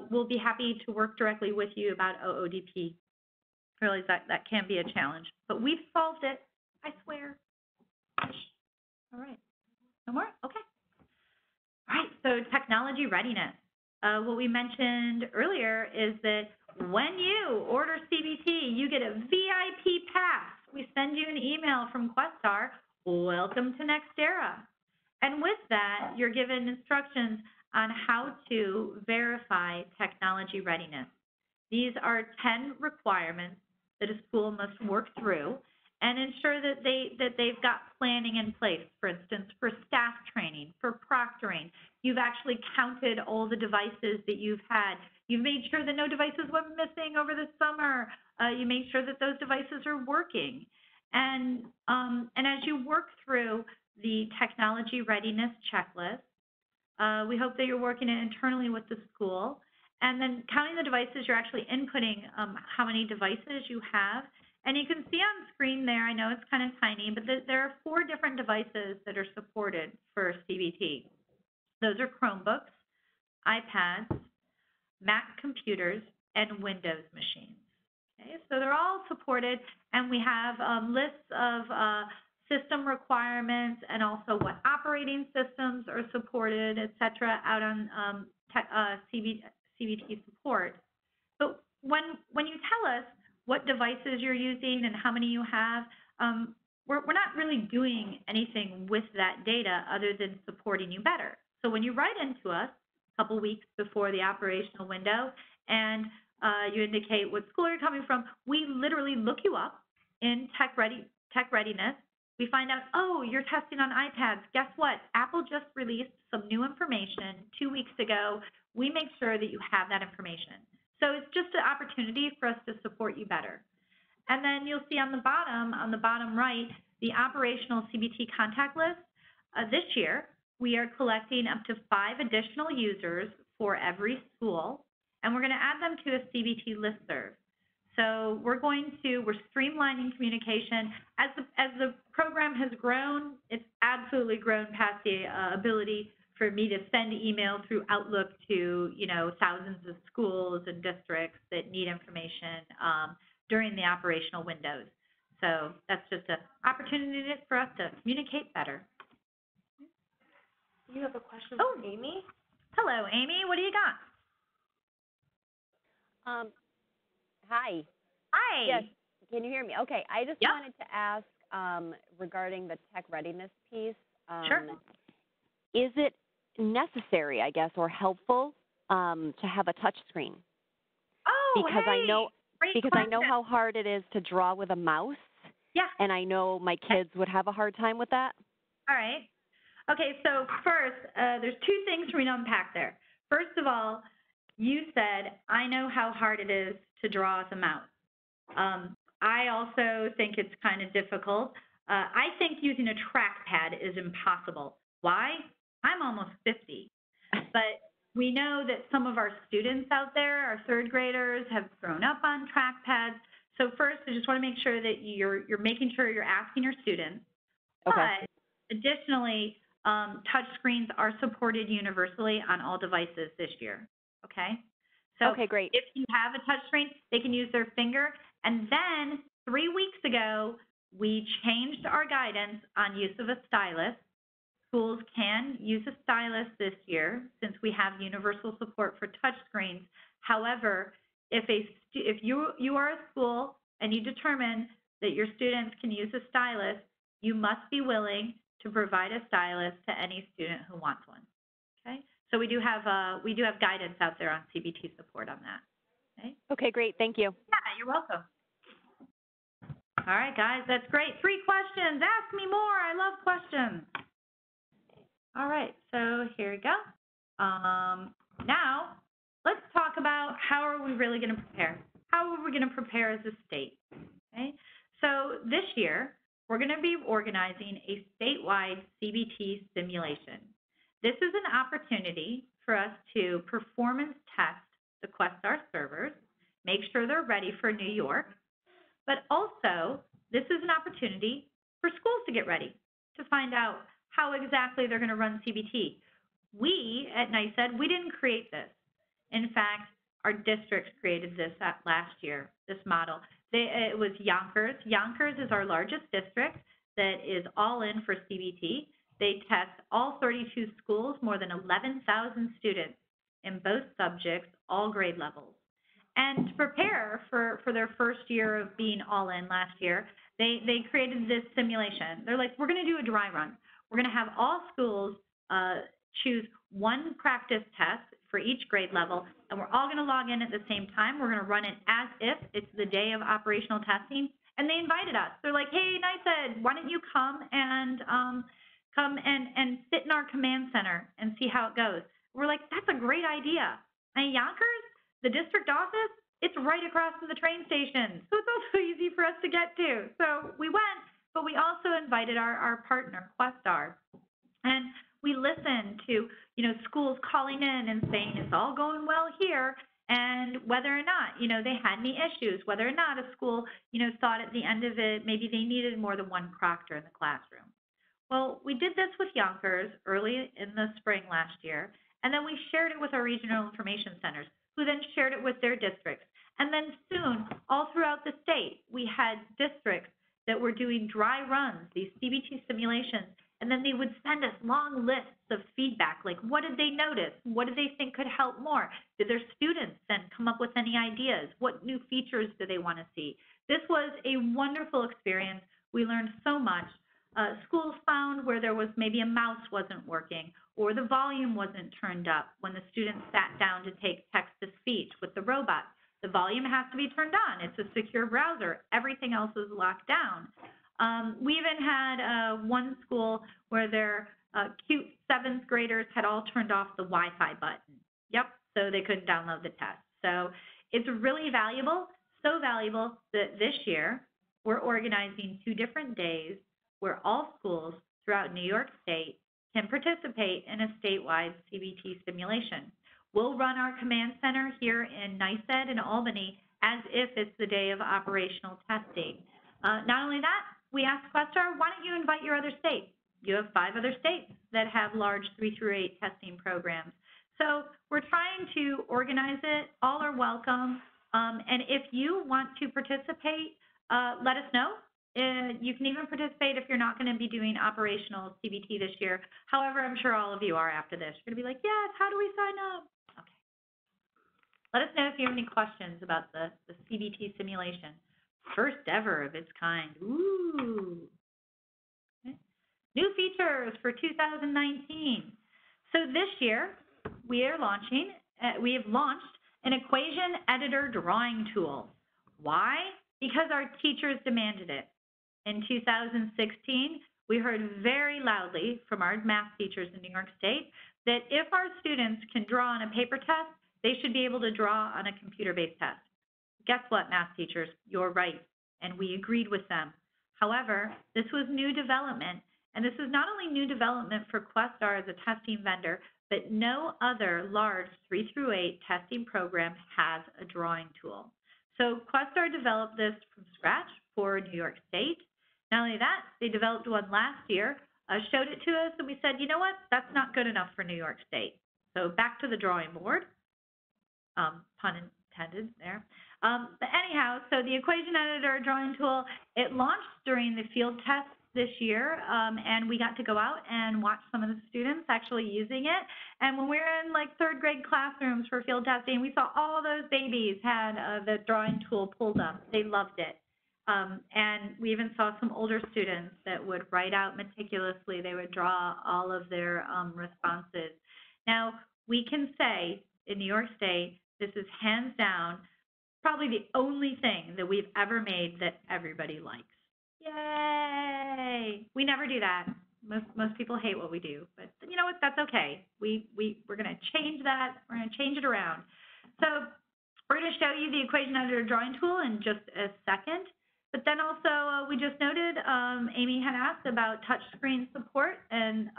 we'll be happy to work directly with you about OODP. I realize that can be a challenge, but we've solved it, I swear. All right. No more? Okay. All right, so technology readiness. What we mentioned earlier is that when you order CBT, you get a VIP pass send you an email from Questar, welcome to NextEra. And with that, you're given instructions on how to verify technology readiness. These are 10 requirements that a school must work through and ensure that they've got planning in place. For instance, for staff training, for proctoring, you've actually counted all the devices that you've had. You've made sure that no devices went missing over the summer. You made sure that those devices are working. And as you work through the technology readiness checklist, we hope that you're working it internally with the school. And then counting the devices, you're actually inputting how many devices you have. And you can see on screen there, I know it's kind of tiny, but there are 4 different devices that are supported for CBT. Those are Chromebooks, iPads, Mac computers, and Windows machines. Okay, so they're all supported, and we have lists of system requirements and also what operating systems are supported, et cetera, out on CBT support. But when you tell us what devices you're using and how many you have, we're not really doing anything with that data other than supporting you better. So when you write into us a couple weeks before the operational window and you indicate what school you're coming from, we literally look you up in tech readiness. We find out, oh, you're testing on iPads. Guess what? Apple just released some new information 2 weeks ago. We make sure that you have that information. So it's just an opportunity for us to support you better. And then you'll see on the bottom right, the operational CBT contact list. This year, we are collecting up to 5 additional users for every school, and we're going to add them to a CBT listserv. So we're streamlining communication. As the program has grown, it's absolutely grown past the ability for me to send email through Outlook to, thousands of schools and districts that need information during the operational windows. So that's just an opportunity for us to communicate better. You have a question Oh. for Amy? Hello, Amy. What do you got? Hi. Hi. Yes. Can you hear me? Okay. I just Yep. wanted to ask regarding the tech readiness piece. Sure. Is it necessary, I guess, or helpful to have a touch screen? Oh, Because I know Great because I know question. how hard it is to draw with a mouse. Yeah. And I know my kids would have a hard time with that. All right. Okay, so first, there's 2 things for me to unpack there. First of all, you said, I know how hard it is to draw with a mouse. I also think it's kind of difficult. I think using a trackpad is impossible. Why? I'm almost 50. But we know that some of our students out there, our 3rd graders, have grown up on trackpads. So first, I just want to make sure that you're making sure you're asking your students. Okay. But additionally, touch screens are supported universally on all devices this year. Okay? So Okay, great. if you have a touch screen, they can use their finger. And then 3 weeks ago, we changed our guidance on use of a stylus. Schools can use a stylus this year since we have universal support for touch screens. However, if you are a school and you determine that your students can use a stylus, you must be willing to provide a stylus to any student who wants one. Okay? So we do have guidance out there on CBT support on that. Okay? Okay, great. Thank you. Yeah, you're welcome. All right, guys, that's great. 3 questions. Ask me more. I love questions. All right, so here we go. Now, let's talk about how are we really going to prepare? How are we going to prepare as a state? Okay, so this year, we're going to be organizing a statewide CBT simulation. This is an opportunity for us to performance test the Questar servers, make sure they're ready for New York, but also this is an opportunity for schools to get ready, to find out how exactly they're going to run CBT. We at NYSED, we didn't create this. In fact, our districts created this last year, this model. It was Yonkers. Yonkers is our largest district that is all in for CBT. They test all 32 schools, more than 11,000 students in both subjects, all grade levels. And to prepare for their first year of being all in last year, they created this simulation. They're like, we're going to do a dry run. We're going to have all schools choose one practice test for each grade level, and we're all going to log in at the same time. We're going to run it as if it's the day of operational testing. And they invited us. They're like, hey, NYSED, why don't you come and sit in our command center and see how it goes. We're like, that's a great idea. And Yonkers, the district office, it's right across from the train station. So it's also easy for us to get to. So we went, but we also invited our partner, Questar. And we listened to, schools calling in and saying it's all going well here, and whether or not, they had any issues, whether or not a school, thought at the end of it, maybe they needed more than one proctor in the classroom. Well, we did this with Yonkers early in the spring last year, and then we shared it with our regional information centers, who then shared it with their districts. And then soon, all throughout the state, we had districts that were doing dry runs, these CBT simulations, and then they would send us long lists of feedback, like what did they notice? What did they think could help more? Did their students then come up with any ideas? What new features do they want to see? This was a wonderful experience. We learned so much. Schools found where there was maybe a mouse wasn't working or the volume wasn't turned up when the students sat down to take text-to-speech with the robot. The volume has to be turned on. It's a secure browser. Everything else is locked down. We even had one school where their cute 7th graders had all turned off the Wi-Fi button. Yep, so they couldn't download the test. So it's really valuable, so valuable that this year we're organizing 2 different days where all schools throughout New York State can participate in a statewide CBT simulation. We'll run our command center here in NYSED in Albany as if it's the day of operational testing. Not only that, we asked Questar, why don't you invite your other states? You have 5 other states that have large 3 through 8 testing programs. So we're trying to organize it. All are welcome. And if you want to participate, let us know. You can even participate if you're not going to be doing operational CBT this year. However, I'm sure all of you are after this. You're going to be like, yes, how do we sign up? Okay. Let us know if you have any questions about the CBT simulation. First ever of its kind. Ooh. Okay. New features for 2019. So this year, we have launched an equation editor drawing tool. Why? Because our teachers demanded it. In 2016, we heard very loudly from our math teachers in New York State that if our students can draw on a paper test, they should be able to draw on a computer-based test. Guess what, math teachers? You're right, and we agreed with them. However, this was new development, and this is not only new development for Questar as a testing vendor, but no other large 3 through 8 testing program has a drawing tool. So Questar developed this from scratch for New York State. Not only that, they developed one last year, showed it to us, and we said, you know what, that's not good enough for New York State. So back to the drawing board, pun intended there. But anyhow, so the equation editor drawing tool, it launched during the field test this year, and we got to go out and watch some of the students actually using it. And when we were in like 3rd grade classrooms for field testing, we saw all those babies had the drawing tool pulled up. They loved it. And we even saw some older students that would write out meticulously. They would draw all of their responses. Now, we can say in New York State, this is hands down probably the only thing that we've ever made that everybody likes. Yay! We never do that. Most people hate what we do, but you know what? That's okay. We're going to change that. We're going to change it around. So we're going to show you the equation editor drawing tool in just a second. But then also, we just noted, Amy had asked about touchscreen support, and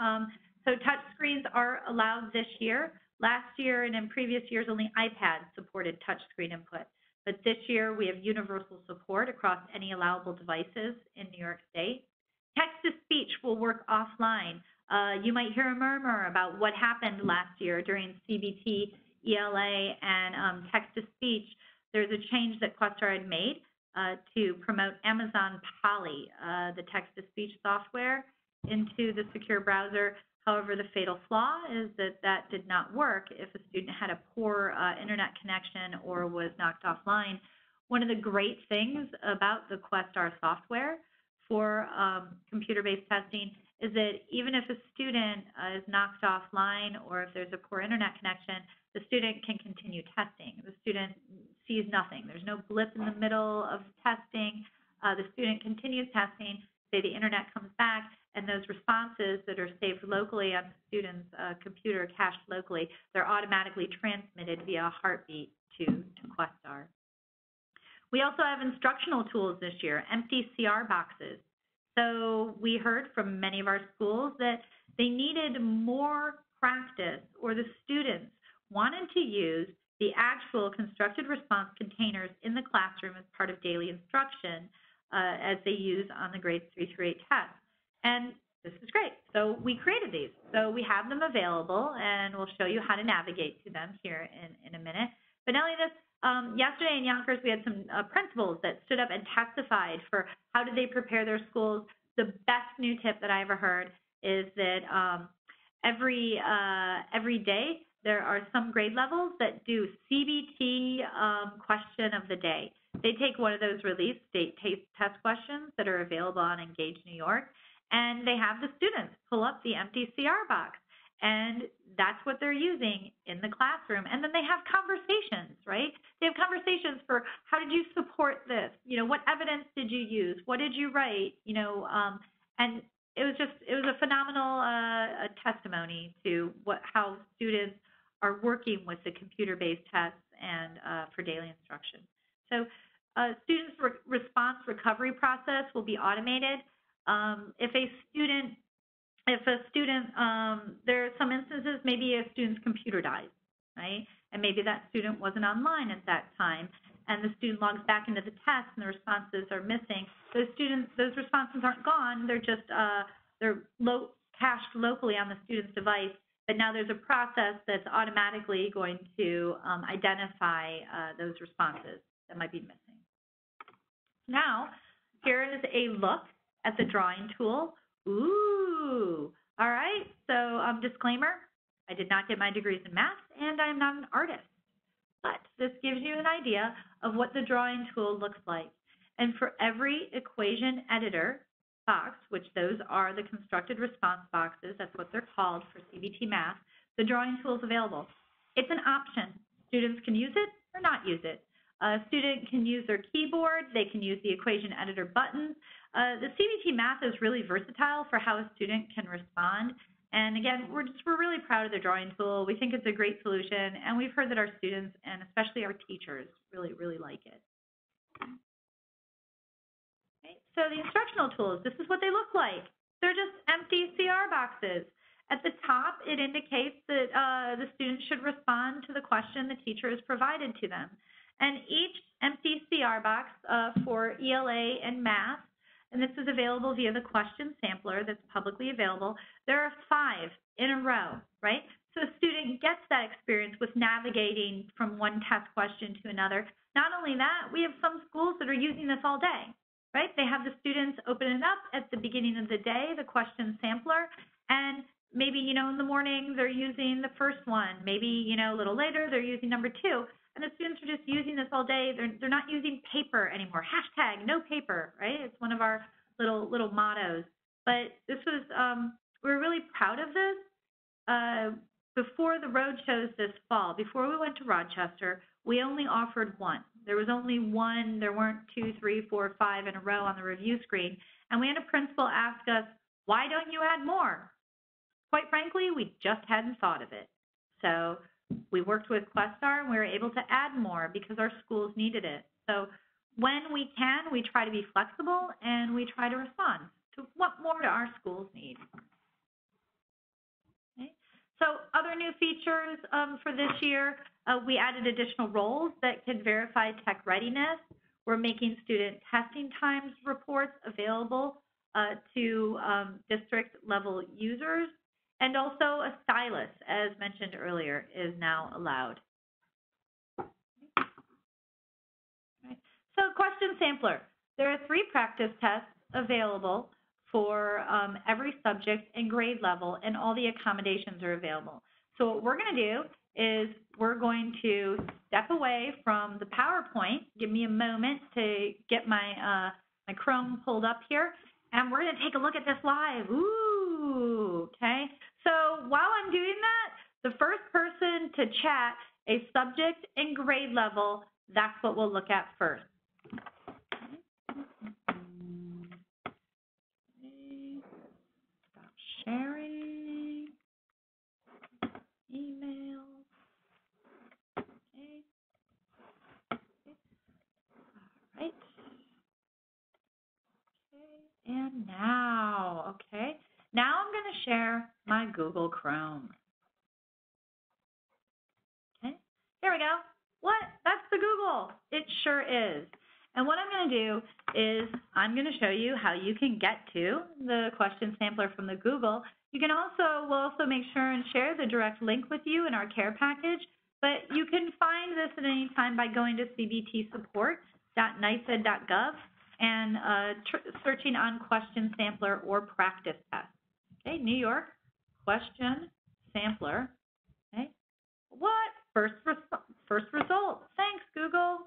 so touchscreens are allowed this year. Last year and in previous years, only iPads supported touchscreen input. But this year, we have universal support across any allowable devices in New York State. Text-to-speech will work offline. You might hear a murmur about what happened last year during CBT, ELA, and text-to-speech. There's a change that Questar had made to promote Amazon Polly, the text-to-speech software, into the secure browser. However, the fatal flaw is that that did not work if a student had a poor internet connection or was knocked offline. One of the great things about the Questar software for computer-based testing is that even if a student is knocked offline or if there's a poor internet connection, the student can continue testing. The student sees nothing. There's no blip in the middle of testing. The student continues testing, say the internet comes back, and those responses that are saved locally on the student's computer, cached locally, they're automatically transmitted via heartbeat to Questar. We also have instructional tools this year, empty CR boxes. So we heard from many of our schools that they needed more practice, or the students wanted to use the actual constructed response containers in the classroom as part of daily instruction as they use on the grades 3 through 8 tests. And this is great. So we created these. So we have them available, and we'll show you how to navigate to them here in a minute. But not only this, yesterday in Yonkers, we had some principals that stood up and testified for how did they prepare their schools. The best new tip that I ever heard is that every day there are some grade levels that do CBT question of the day. They take one of those released state test questions that are available on Engage New York, and they have the students pull up the empty CR box. And that's what they're using in the classroom. And then they have conversations, right? They have conversations for how did you support this? You know, what evidence did you use? What did you write? You know, and it was a phenomenal testimony to how students are working with the computer-based tests and for daily instruction. So students' response recovery process will be automated. If a student, there are some instances, maybe a student's computer dies, right? And maybe that student wasn't online at that time, and the student logs back into the test and the responses are missing. Those responses aren't gone, they're just, they're cached locally on the student's device, but now there's a process that's automatically going to identify those responses that might be missing. Now, here is a look at the drawing tool. Ooh, all right. So disclaimer, I did not get my degrees in math and I'm not an artist, but this gives you an idea of what the drawing tool looks like. And for every equation editor box, which those are the constructed response boxes, that's what they're called for CBT math, the drawing tool is available. It's an option. Students can use it or not use it. A student can use their keyboard, they can use the equation editor buttons. The CBT math is really versatile for how a student can respond. And again, we're really proud of the drawing tool. We think it's a great solution, and we've heard that our students and especially our teachers really, really like it. Okay, so the instructional tools, this is what they look like. They're just empty CR boxes. At the top, it indicates that the student should respond to the question the teacher has provided to them. And each empty CR box for ELA and math, and this is available via the question sampler that's publicly available, there are 5 in a row, right? So a student gets that experience with navigating from one test question to another. Not only that, we have some schools that are using this all day, right? They have the students open it up at the beginning of the day, the question sampler, and maybe, you know, in the morning they're using the first one. Maybe, you know, a little later they're using number 2. And the students are just using this all day. They're not using paper anymore. Hashtag no paper, right? It's one of our little mottos. But this was, we're really proud of this. Before the road shows this fall, before we went to Rochester, we only offered one. There was only one. There weren't 2, 3, 4, 5 in a row on the review screen. And we had a principal ask us, why don't you add more? Quite frankly, we just hadn't thought of it. So we worked with Questar and we were able to add more because our schools needed it. So when we can, we try to be flexible and we try to respond to what more do our schools need. Okay. So other new features for this year, we added additional roles that can verify tech readiness. We're making student testing times reports available to district level users. And also a stylus, as mentioned earlier, is now allowed. Right. So question sampler. There are 3 practice tests available for every subject and grade level, and all the accommodations are available. So what we're going to do is we're going to step away from the PowerPoint. Give me a moment to get my my Chrome pulled up here, and we're going to take a look at this live. Ooh, okay. So while I'm doing that, the first person to chat a subject and grade level, that's what we'll look at first. Stop sharing. Email. Okay. All right. Okay. And now, okay. Now I'm going to share my Google Chrome. Okay. Here we go. What? That's the Google. It sure is. And what I'm going to do is I'm going to show you how you can get to the question sampler from the Google. You can also, we'll also make sure and share the direct link with you in our care package, but you can find this at any time by going to cbtsupport.niced.gov and searching on question sampler or practice test. Okay, New York, question sampler. Okay, what? First result. Thanks, Google.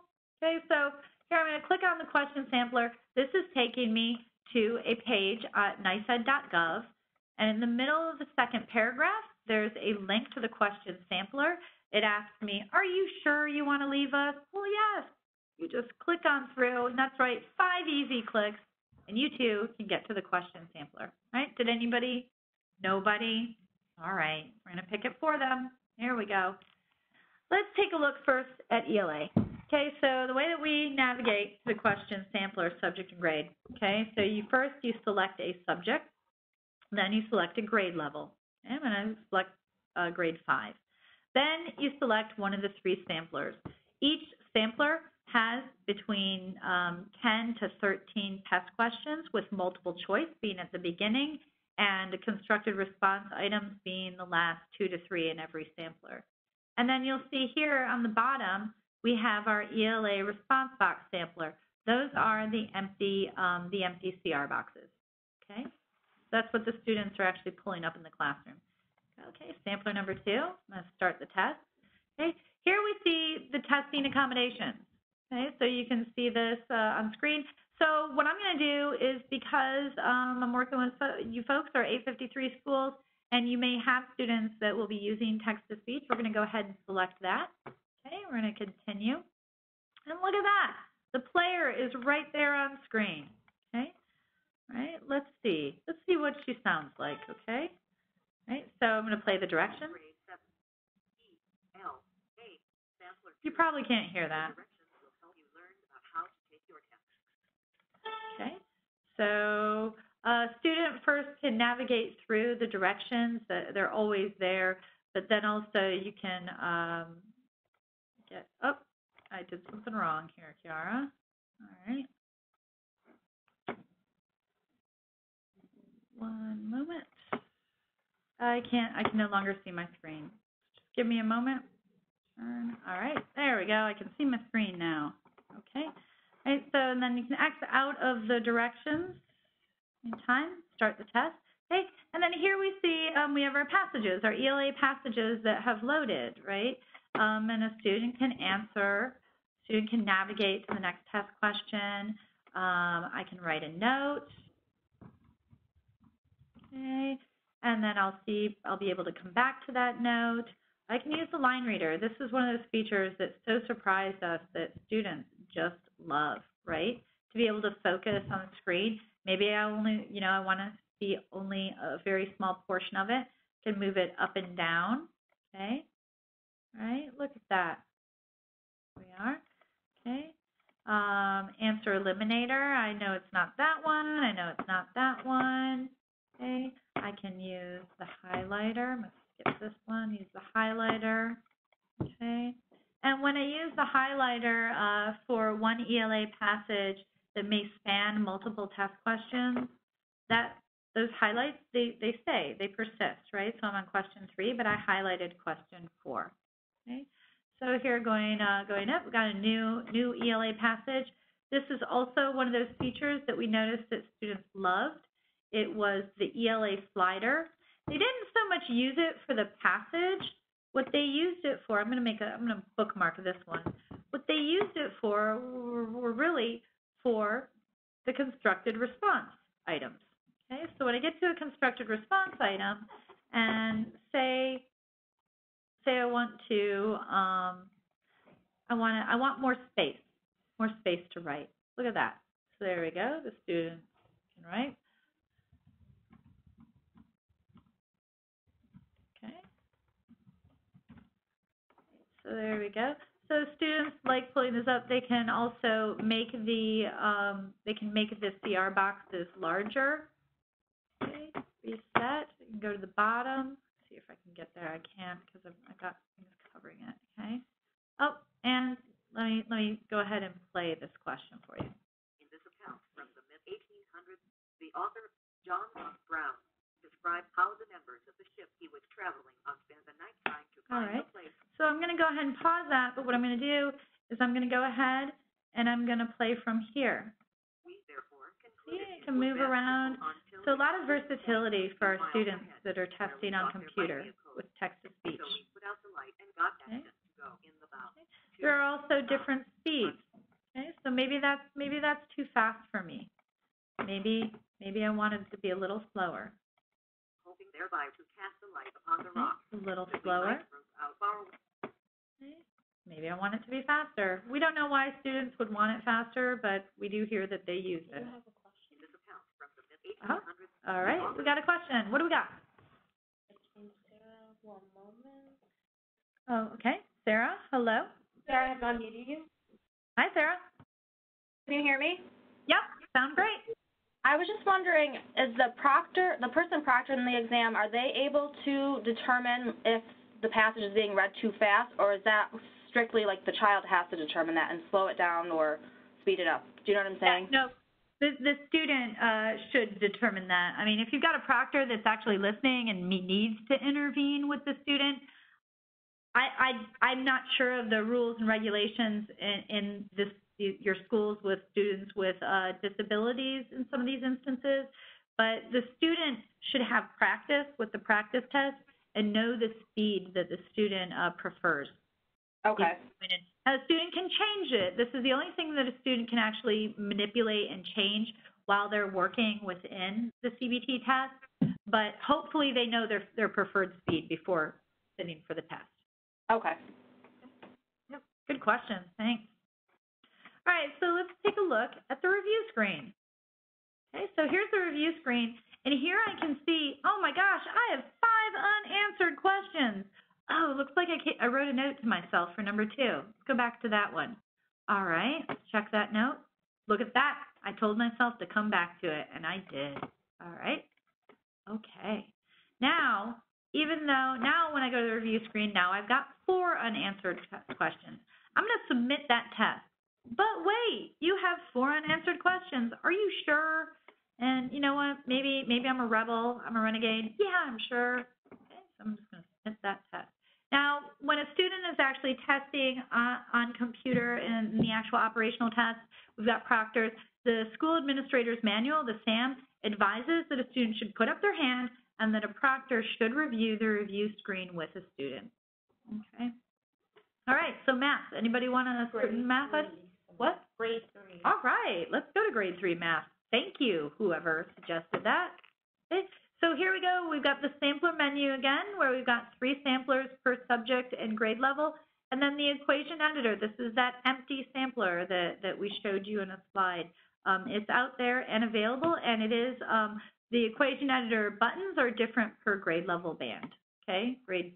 Okay, so here I'm going to click on the question sampler. This is taking me to a page at niced.gov, and in the middle of the second paragraph, there's a link to the question sampler. It asks me, are you sure you want to leave us? Well, yes. You just click on through, and that's right, 5 easy clicks, and you too can get to the question sampler. Right? Did anybody? Nobody? All right, we're going to pick it for them. Here we go. Let's take a look first at ELA. Okay, so the way that we navigate to the question sampler, subject and grade. Okay, so you select a subject, then you select a grade level. Okay, I'm going to select grade 5. Then you select one of the 3 samplers. Each sampler has between 10 to 13 test questions with multiple choice being at the beginning and constructed response items being the last 2 to 3 in every sampler. And then you'll see here on the bottom, we have our ELA response box sampler. Those are the empty CR boxes, okay? That's what the students are actually pulling up in the classroom. Okay, sampler number 2, I'm going to start the test. Okay, here we see the testing accommodations. Okay, so you can see this on screen. So what I'm going to do is, because I'm working with you folks are 853 schools, and you may have students that will be using text-to-speech, we're going to go ahead and select that. Okay, we're going to continue. And look at that. The player is right there on screen. Okay, all right, let's see. Let's see what she sounds like, okay? All right, so I'm going to play the directions. You probably can't hear that. Okay, so a student first can navigate through the directions. They're always there, but then also you can I did something wrong here, Kiara. All right. One moment. I can no longer see my screen. Just give me a moment. All right, there we go. I can see my screen now. Okay. All right, so and then you can exit out of the directions in time, start the test. Okay, and then here we see we have our passages, our ELA passages that have loaded, right? And a student can answer, student can navigate to the next test question. I can write a note. Okay, and then I'll be able to come back to that note. I can use the line reader. This is one of those features that so surprised us that students just love, right? To be able to focus on the screen. Maybe I only, I want to see only a very small portion of it. Can move it up and down. Okay. All right. Look at that. There we are. Okay. Answer eliminator. I know it's not that one. I know it's not that one. Okay. I can use the highlighter. I'm going to skip this one. Use the highlighter. Okay. And when I use the highlighter for one ELA passage that may span multiple test questions, those highlights, they stay, they persist, right? So I'm on question 3, but I highlighted question 4. Okay. So here going up, we've got a new ELA passage. This is also one of those features that we noticed that students loved, it was the ELA slider. They didn't so much use it for the passage. What they used it for, I'm gonna bookmark this one. What they used it for were really for the constructed response items. Okay, so when I get to a constructed response item and say I want to, I want more space to write. Look at that. So there we go. The student can write. Okay. So there we go. So students like pulling this up. They can also make the CR boxes larger. Okay. Reset. You can go to the bottom. See if I can get there. I can't because I've got things covering it. Okay. Oh, and let me go ahead and play this question for you. In this account from the mid-1800s, the author John Brown described how the members of the ship he was traveling on spent the night trying to find a place. So I'm going to go ahead and pause that, but what I'm going to do is I'm going to go ahead and I'm going to play from here. We therefore See, concluded it can move around. So a lot of versatility for our students that are testing on computer with text-to-speech. So we put out the light and got Okay. Destin to go in the bow. There are also different speeds. Okay, so maybe that's too fast for me. Maybe I wanted it to be a little slower. Hoping thereby to cast the light upon the Okay, rock. a little that we slower. might move out far away. Okay. Maybe I want it to be faster. We don't know why students would want it faster, but we do hear that they use it. In this account from the mid-1800s, All right, we got a question. What do we got? Sarah, one moment. Oh, okay. Sarah, hello. Sarah, I have unmuted you. Hi, Sarah. Can you hear me? Yep, sound great. I was just wondering, is the person proctoring the exam, are they able to determine if the passage is being read too fast, or is that strictly like the child has to determine that and slow it down or speed it up? Do you know what I'm saying? Yeah, no, the student should determine that. I mean, if you've got a proctor that's actually listening and needs to intervene with the student, I'm not sure of the rules and regulations in your schools with students with disabilities in some of these instances, but the student should have practice with the practice test and know the speed that the student prefers. Okay. A student can change it. This is the only thing that a student can actually manipulate and change while they're working within the CBT test, but hopefully they know their preferred speed before sitting for the test. Okay. Yep. Good question. Thanks. All right, so let's take a look at the review screen. Okay, so here's the review screen, and here I can see, oh my gosh, I have 5 unanswered questions. Oh, it looks like I wrote a note to myself for number 2. Let's go back to that one. All right, let's check that note. Look at that. I told myself to come back to it, and I did. All right. Okay. Now, now when I go to the review screen, now I've got 4 unanswered questions. I'm going to submit that test. But wait, you have 4 unanswered questions. Are you sure? And you know what? Maybe I'm a rebel. I'm a renegade. Yeah, I'm sure. Okay, so I'm just going to submit that test. Now, when a student is actually testing on computer in the actual operational test, we've got proctors. The school administrator's manual, the SAM, advises that a student should put up their hand and that a proctor should review the review screen with a student. Okay. All right, so math. Anybody want a certain math? What? Grade 3. All right, let's go to grade 3 math. Thank you, whoever suggested that. Okay, so here we go. We've got the sampler menu again, where we've got 3 samplers per subject and grade level. And then the equation editor. This is that empty sampler that we showed you in a slide. It's out there and available, and it is the equation editor buttons are different per grade level band. Okay, grade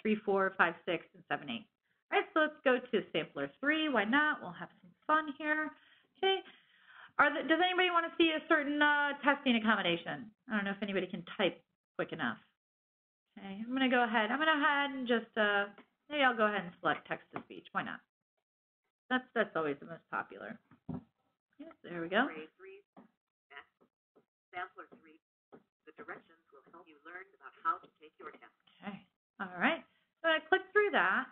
3, 4, 5, 6, and 7, 8. All right, so let's go to sampler 3. Why not? We'll have some fun here. Okay. Does anybody want to see a certain testing accommodation? I don't know if anybody can type quick enough. Okay, I'm going to go ahead. And just, maybe I'll go ahead and select text-to-speech. Why not? That's always the most popular. Yes, there we go. Grade 3, Sampler 3. The directions will help you learn about how to take your test. Okay, all right. So I click through that.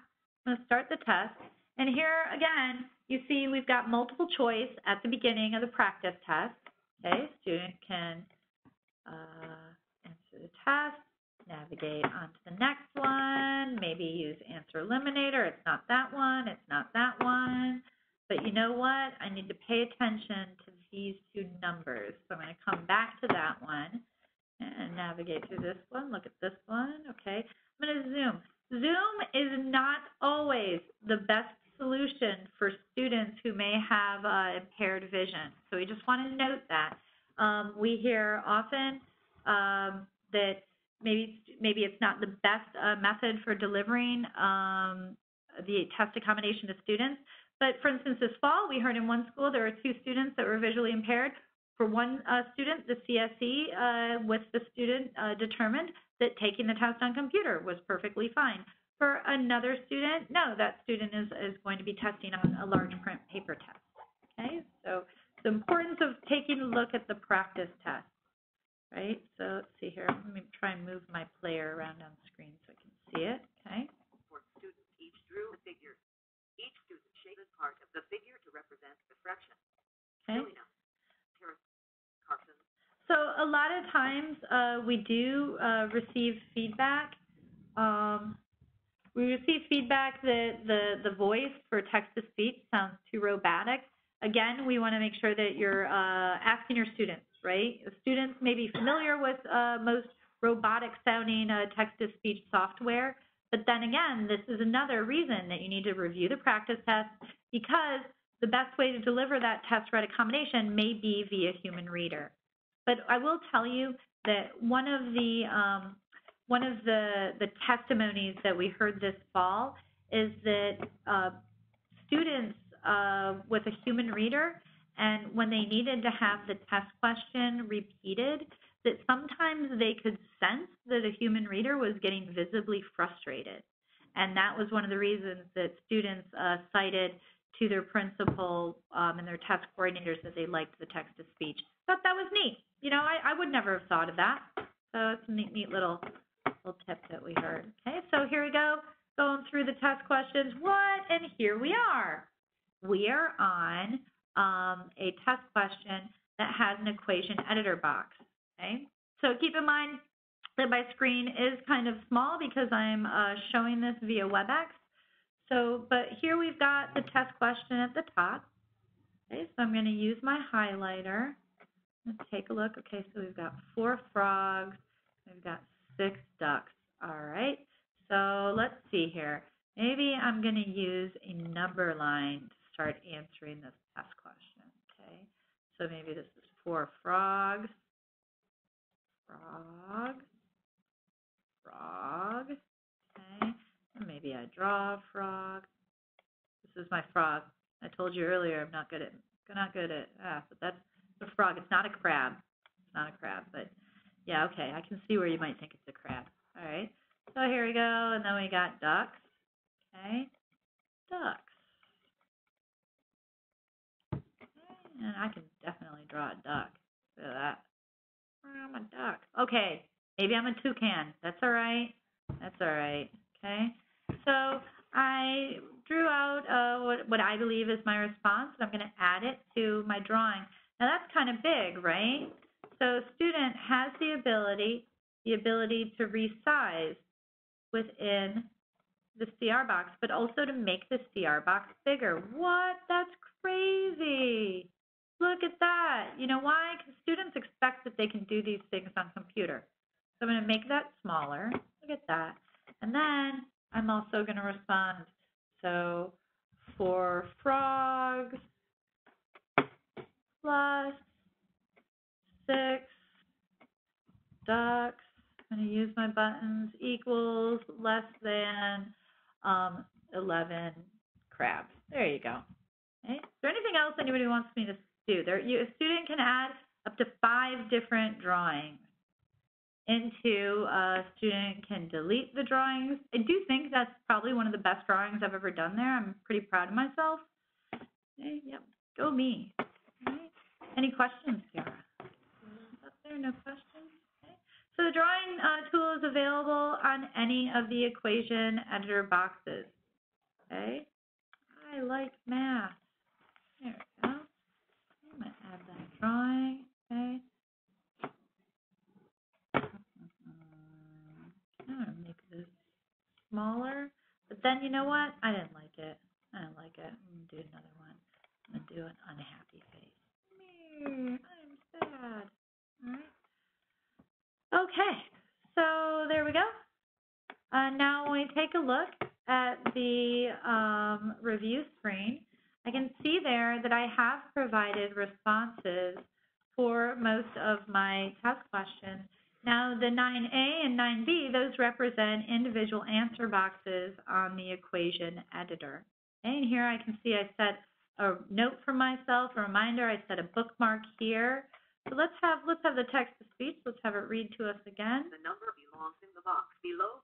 I'm going to start the test. And here, again, you see we've got multiple choice at the beginning of the practice test. Okay, student can answer the test, navigate onto the next one, maybe use answer eliminator. It's not that one, it's not that one. But you know what? I need to pay attention to these two numbers. So I'm going to come back to that one and navigate through this one. Look at this one. Okay. I'm going to zoom. Zoom is not always the best solution for students who may have impaired vision. So we just want to note that. We hear often that maybe it's not the best method for delivering the test accommodation to students. But for instance, this fall, we heard in one school there were 2 students that were visually impaired. For one student, the CSE with the student determined that taking the test on computer was perfectly fine. For another student, no, that student is going to be testing on a large print paper test. Okay, so the importance of taking a look at the practice test, right? So let's see here. Let me try and move my player around on the screen so I can see it. Okay. For students, each drew a figure. Each student shaded part of the figure to represent the fraction. Okay. Selena, Carson. So a lot of times we do receive feedback. We receive feedback that the voice for text-to-speech sounds too robotic. Again, we want to make sure that you're asking your students, right? Students may be familiar with most robotic-sounding text-to-speech software, but then again, this is another reason that you need to review the practice test, because the best way to deliver that test-read accommodation may be via human reader. But I will tell you that one of the testimonies that we heard this fall is that students with a human reader, and when they needed to have the test question repeated, that sometimes they could sense that a human reader was getting visibly frustrated. And that was one of the reasons that students cited to their principal and their test coordinators that they liked the text-to-speech. Thought that was neat. You know, I would never have thought of that. So it's a neat little tip that we heard. Okay, so here we go, going through the test questions. And here we are. We are on a test question that has an equation editor box. Okay, so keep in mind that my screen is kind of small because I'm showing this via WebEx. So, but here we've got the test question at the top. Okay, so I'm going to use my highlighter. Let's take a look. Okay, so we've got 4 frogs. We've got 6 ducks. All right, so let's see here. Maybe I'm going to use a number line to start answering this test question. Okay, so maybe this is 4 frogs. Frog. Okay, and maybe I draw a frog. This is my frog. I told you earlier I'm not good at but that's a frog. It's not a crab. It's not a crab, but yeah, okay. I can see where you might think it's a crab. All right. So here we go, and then we got ducks. Okay, ducks. Okay. And I can definitely draw a duck. Look at that. I'm a duck. Okay, maybe I'm a toucan. That's all right. That's all right. Okay. So I drew out what I believe is my response, and I'm going to add it to my drawing. Now that's kind of big, right? So a student has the ability to resize within the CR box, but also to make the CR box bigger. What? That's crazy. Look at that. You know why? Because students expect that they can do these things on computer. So I'm going to make that smaller. Look at that. And then I'm also going to respond. So 4 frogs plus 6 ducks. I'm going to use my buttons, equals less than 11 crabs. There you go. Okay. Is there anything else anybody wants me to do? A student can add up to 5 different drawings. A student can delete the drawings. I do think that's probably one of the best drawings I've ever done there. I'm pretty proud of myself. Okay, yep, go me. Okay. Any questions, Sarah? Up there, no questions? Okay. So the drawing tool is available on any of the equation editor boxes. Okay. I like math. There we go. I'm going to add that drawing. Okay. But then, you know what? I didn't like it. I'm going to do another one. I'm going to do an unhappy face. I'm sad. All right. Okay, so there we go. Now when we take a look at the review screen, I can see there that I have provided responses for most of my test questions. Now the 9A and 9B, those represent individual answer boxes on the equation editor. And here I can see I set a note for myself, a reminder, I set a bookmark here. So let's have the text to speech. Let's have it read to us again. The number belongs in the box below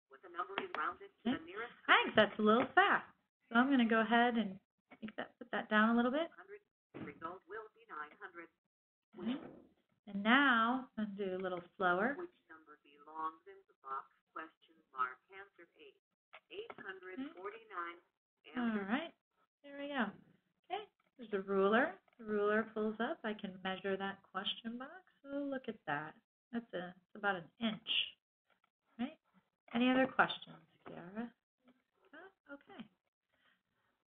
with the numbering rounded to the nearest. I think that's a little fast. So I'm going to go ahead and put that down a little bit. 100. The result will be 900. And now I'm going to do a little slower. Which number belongs in the box? Question mark. Answer 8. 849. All right. There we go. Okay. There's a ruler. The ruler pulls up. I can measure that question box. Oh, look at that. It's about an inch. Right? Any other questions, Kiara? Okay.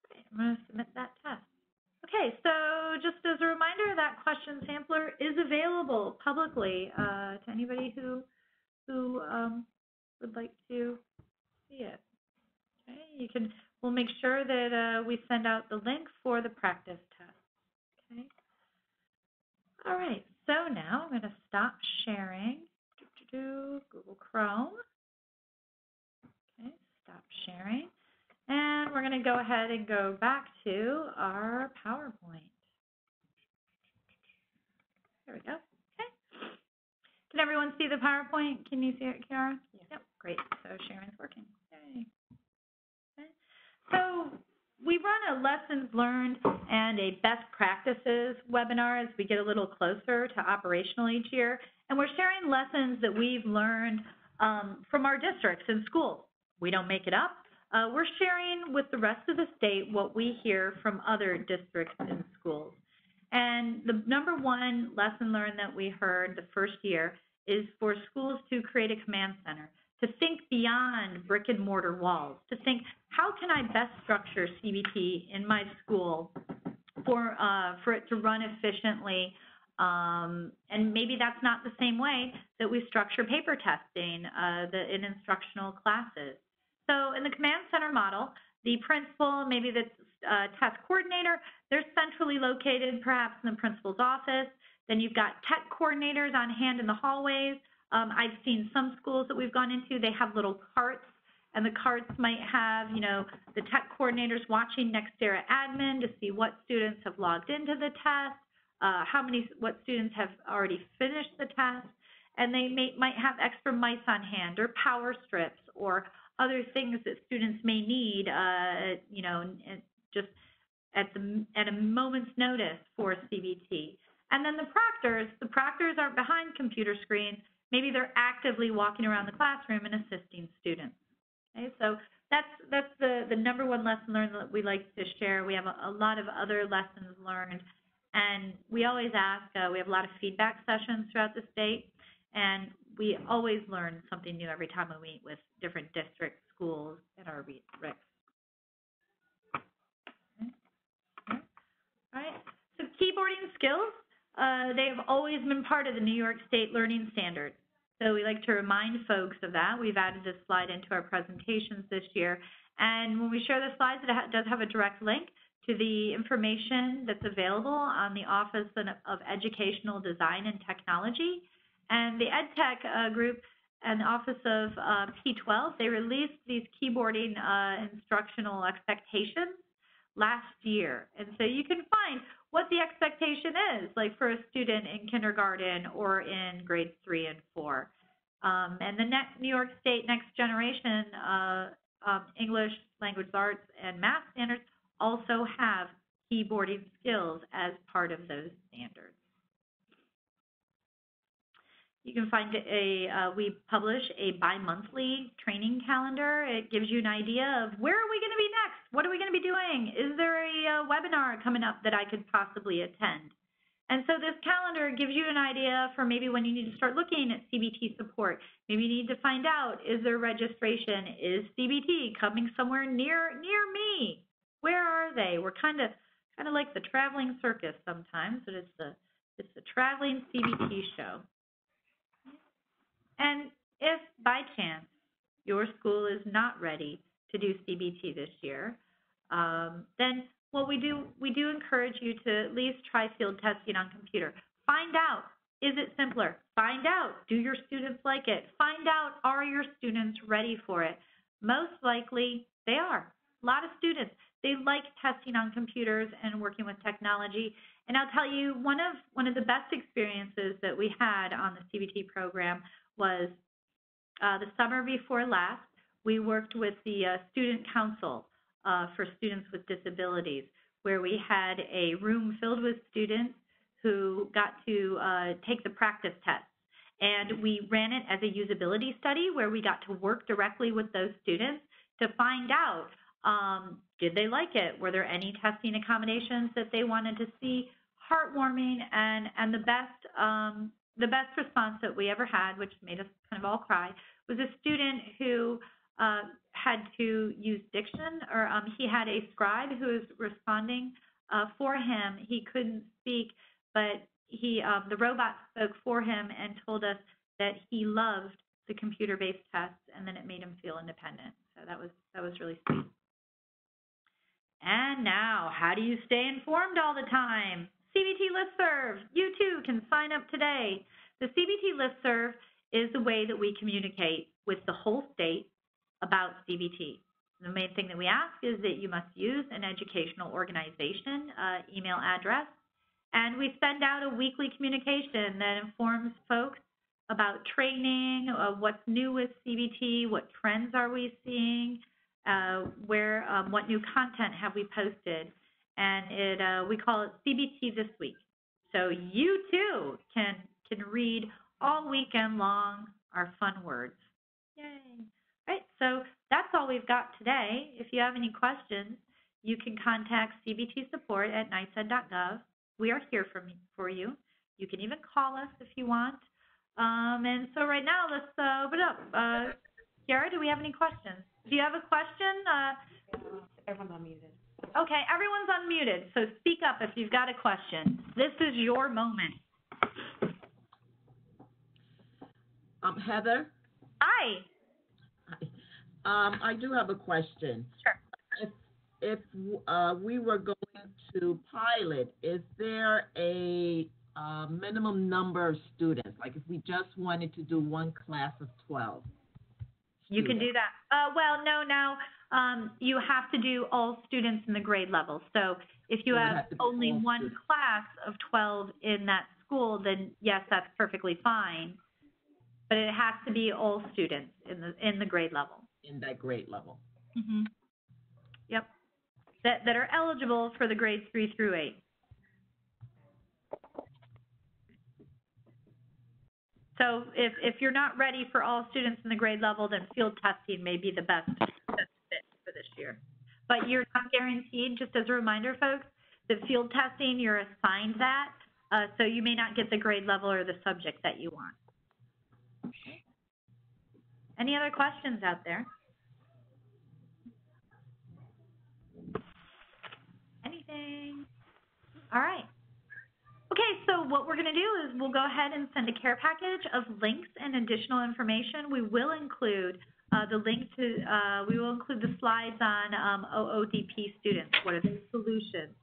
Great. I'm going to submit that test. Okay, so just as a reminder, that question sampler is available publicly to anybody who would like to see it. Okay, we'll make sure that we send out the link for the practice test. Okay. All right, so now I'm going to stop sharing. Google Chrome. Okay, stop sharing. And we're going to go ahead and go back to our PowerPoint. There we go. Okay. Can everyone see the PowerPoint? Can you see it, Kiara? Yeah. Yep, great. So sharing's working. Yay. Okay. So we run a lessons learned and a best practices webinar as we get a little closer to operational each year. And we're sharing lessons that we've learned from our districts and schools. We don't make it up. We're sharing with the rest of the state what we hear from other districts and schools. And the number one lesson learned that we heard the first year is for schools to create a command center, to think beyond brick and mortar walls, to think, how can I best structure CBT in my school for it to run efficiently? And maybe that's not the same way that we structure paper testing in instructional classes. So in the command center model, the principal, maybe the test coordinator, they're centrally located perhaps in the principal's office. Then you've got tech coordinators on hand in the hallways. I've seen some schools that we've gone into, they have little carts, and the carts might have, the tech coordinators watching Nextera admin to see what students have logged into the test, what students have already finished the test, and they might have extra mice on hand or power strips or other things that students may need, just at a moment's notice for CBT. And then the proctors aren't behind computer screens. Maybe they're actively walking around the classroom and assisting students. Okay, so that's the number one lesson learned that we like to share. We have a lot of other lessons learned, and we always ask. We have a lot of feedback sessions throughout the state, and we always learn something new every time we meet with different districts, schools, and our RICs. Okay. All right. So keyboarding skills, they have always been part of the New York State Learning Standards. So we like to remind folks of that. We've added this slide into our presentations this year. And when we share the slides, it does have a direct link to the information that's available on the Office of Educational Design and Technology. And the EdTech group and the Office of P12, they released these keyboarding instructional expectations last year. And so you can find what the expectation is, like for a student in kindergarten or in grades 3 and 4. And the New York State Next Generation English, Language Arts, and Math standards also have keyboarding skills as part of those standards. You can find we publish a bi-monthly training calendar. It gives you an idea of where are we going to be next? What are we going to be doing? Is there a webinar coming up that I could possibly attend? And so this calendar gives you an idea for maybe when you need to start looking at CBT support. Maybe you need to find out, is there registration? Is CBT coming somewhere near me? Where are they? We're kind of like the traveling circus sometimes, but it's the traveling CBT show. And if by chance your school is not ready to do CBT this year, then what we do encourage you to at least try field testing on computer. Find out, is it simpler? Find out, do your students like it? Find out, are your students ready for it? Most likely they are. A lot of students, they like testing on computers and working with technology. And I'll tell you, one of the best experiences that we had on the CBT program was the summer before last. We worked with the Student Council for students with disabilities, where we had a room filled with students who got to take the practice tests. And we ran it as a usability study where we got to work directly with those students to find out, did they like it? Were there any testing accommodations that they wanted to see? Heartwarming, and the best response that we ever had, which made us kind of all cry, was a student who had to use diction, or he had a scribe who was responding for him. He couldn't speak, but the robot spoke for him and told us that he loved the computer-based tests, and then it made him feel independent. So that was really sweet. And now, how do you stay informed all the time? CBT Listserv. You too can sign up today. The CBT Listserv is the way that we communicate with the whole state about CBT. The main thing that we ask is that you must use an educational organization email address, and we send out a weekly communication that informs folks about training, what's new with CBT, what trends are we seeing, what new content have we posted, and we call it CBT This Week. So you too can read all weekend long our fun words. Yay! Right, so that's all we've got today. If you have any questions, you can contact CBT support at nysed.gov. We are here for you. You can even call us if you want. And so right now, let's open up. Kiara, do we have any questions? Do you have a question? Everyone's unmuted. Okay, everyone's unmuted, so speak up if you've got a question. This is your moment. Heather? Hi. I do have a question. Sure. If we were going to pilot, is there a minimum number of students? Like if we just wanted to do one class of 12? You can do that. Well, no, now you have to do all students in the grade level. So if you have only one class of 12 in that school, then yes, that's perfectly fine. But it has to be all students in the grade level. In that grade level. Mm-hmm. Yep. That are eligible for the grades 3 through 8. So if you're not ready for all students in the grade level, then field testing may be the best fit for this year. But you're not guaranteed, just as a reminder, folks, that field testing, you're assigned that, so you may not get the grade level or the subject that you want. Okay. Any other questions out there? Anything? All right. Okay, so what we're going to do is we'll go ahead and send a care package of links and additional information. We will include the link to, we will include the slides on OODP students, what are the solutions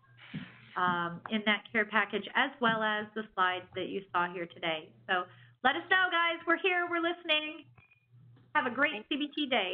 in that care package, as well as the slides that you saw here today. So let us know, guys. We're here. We're listening. Have a great CBT day.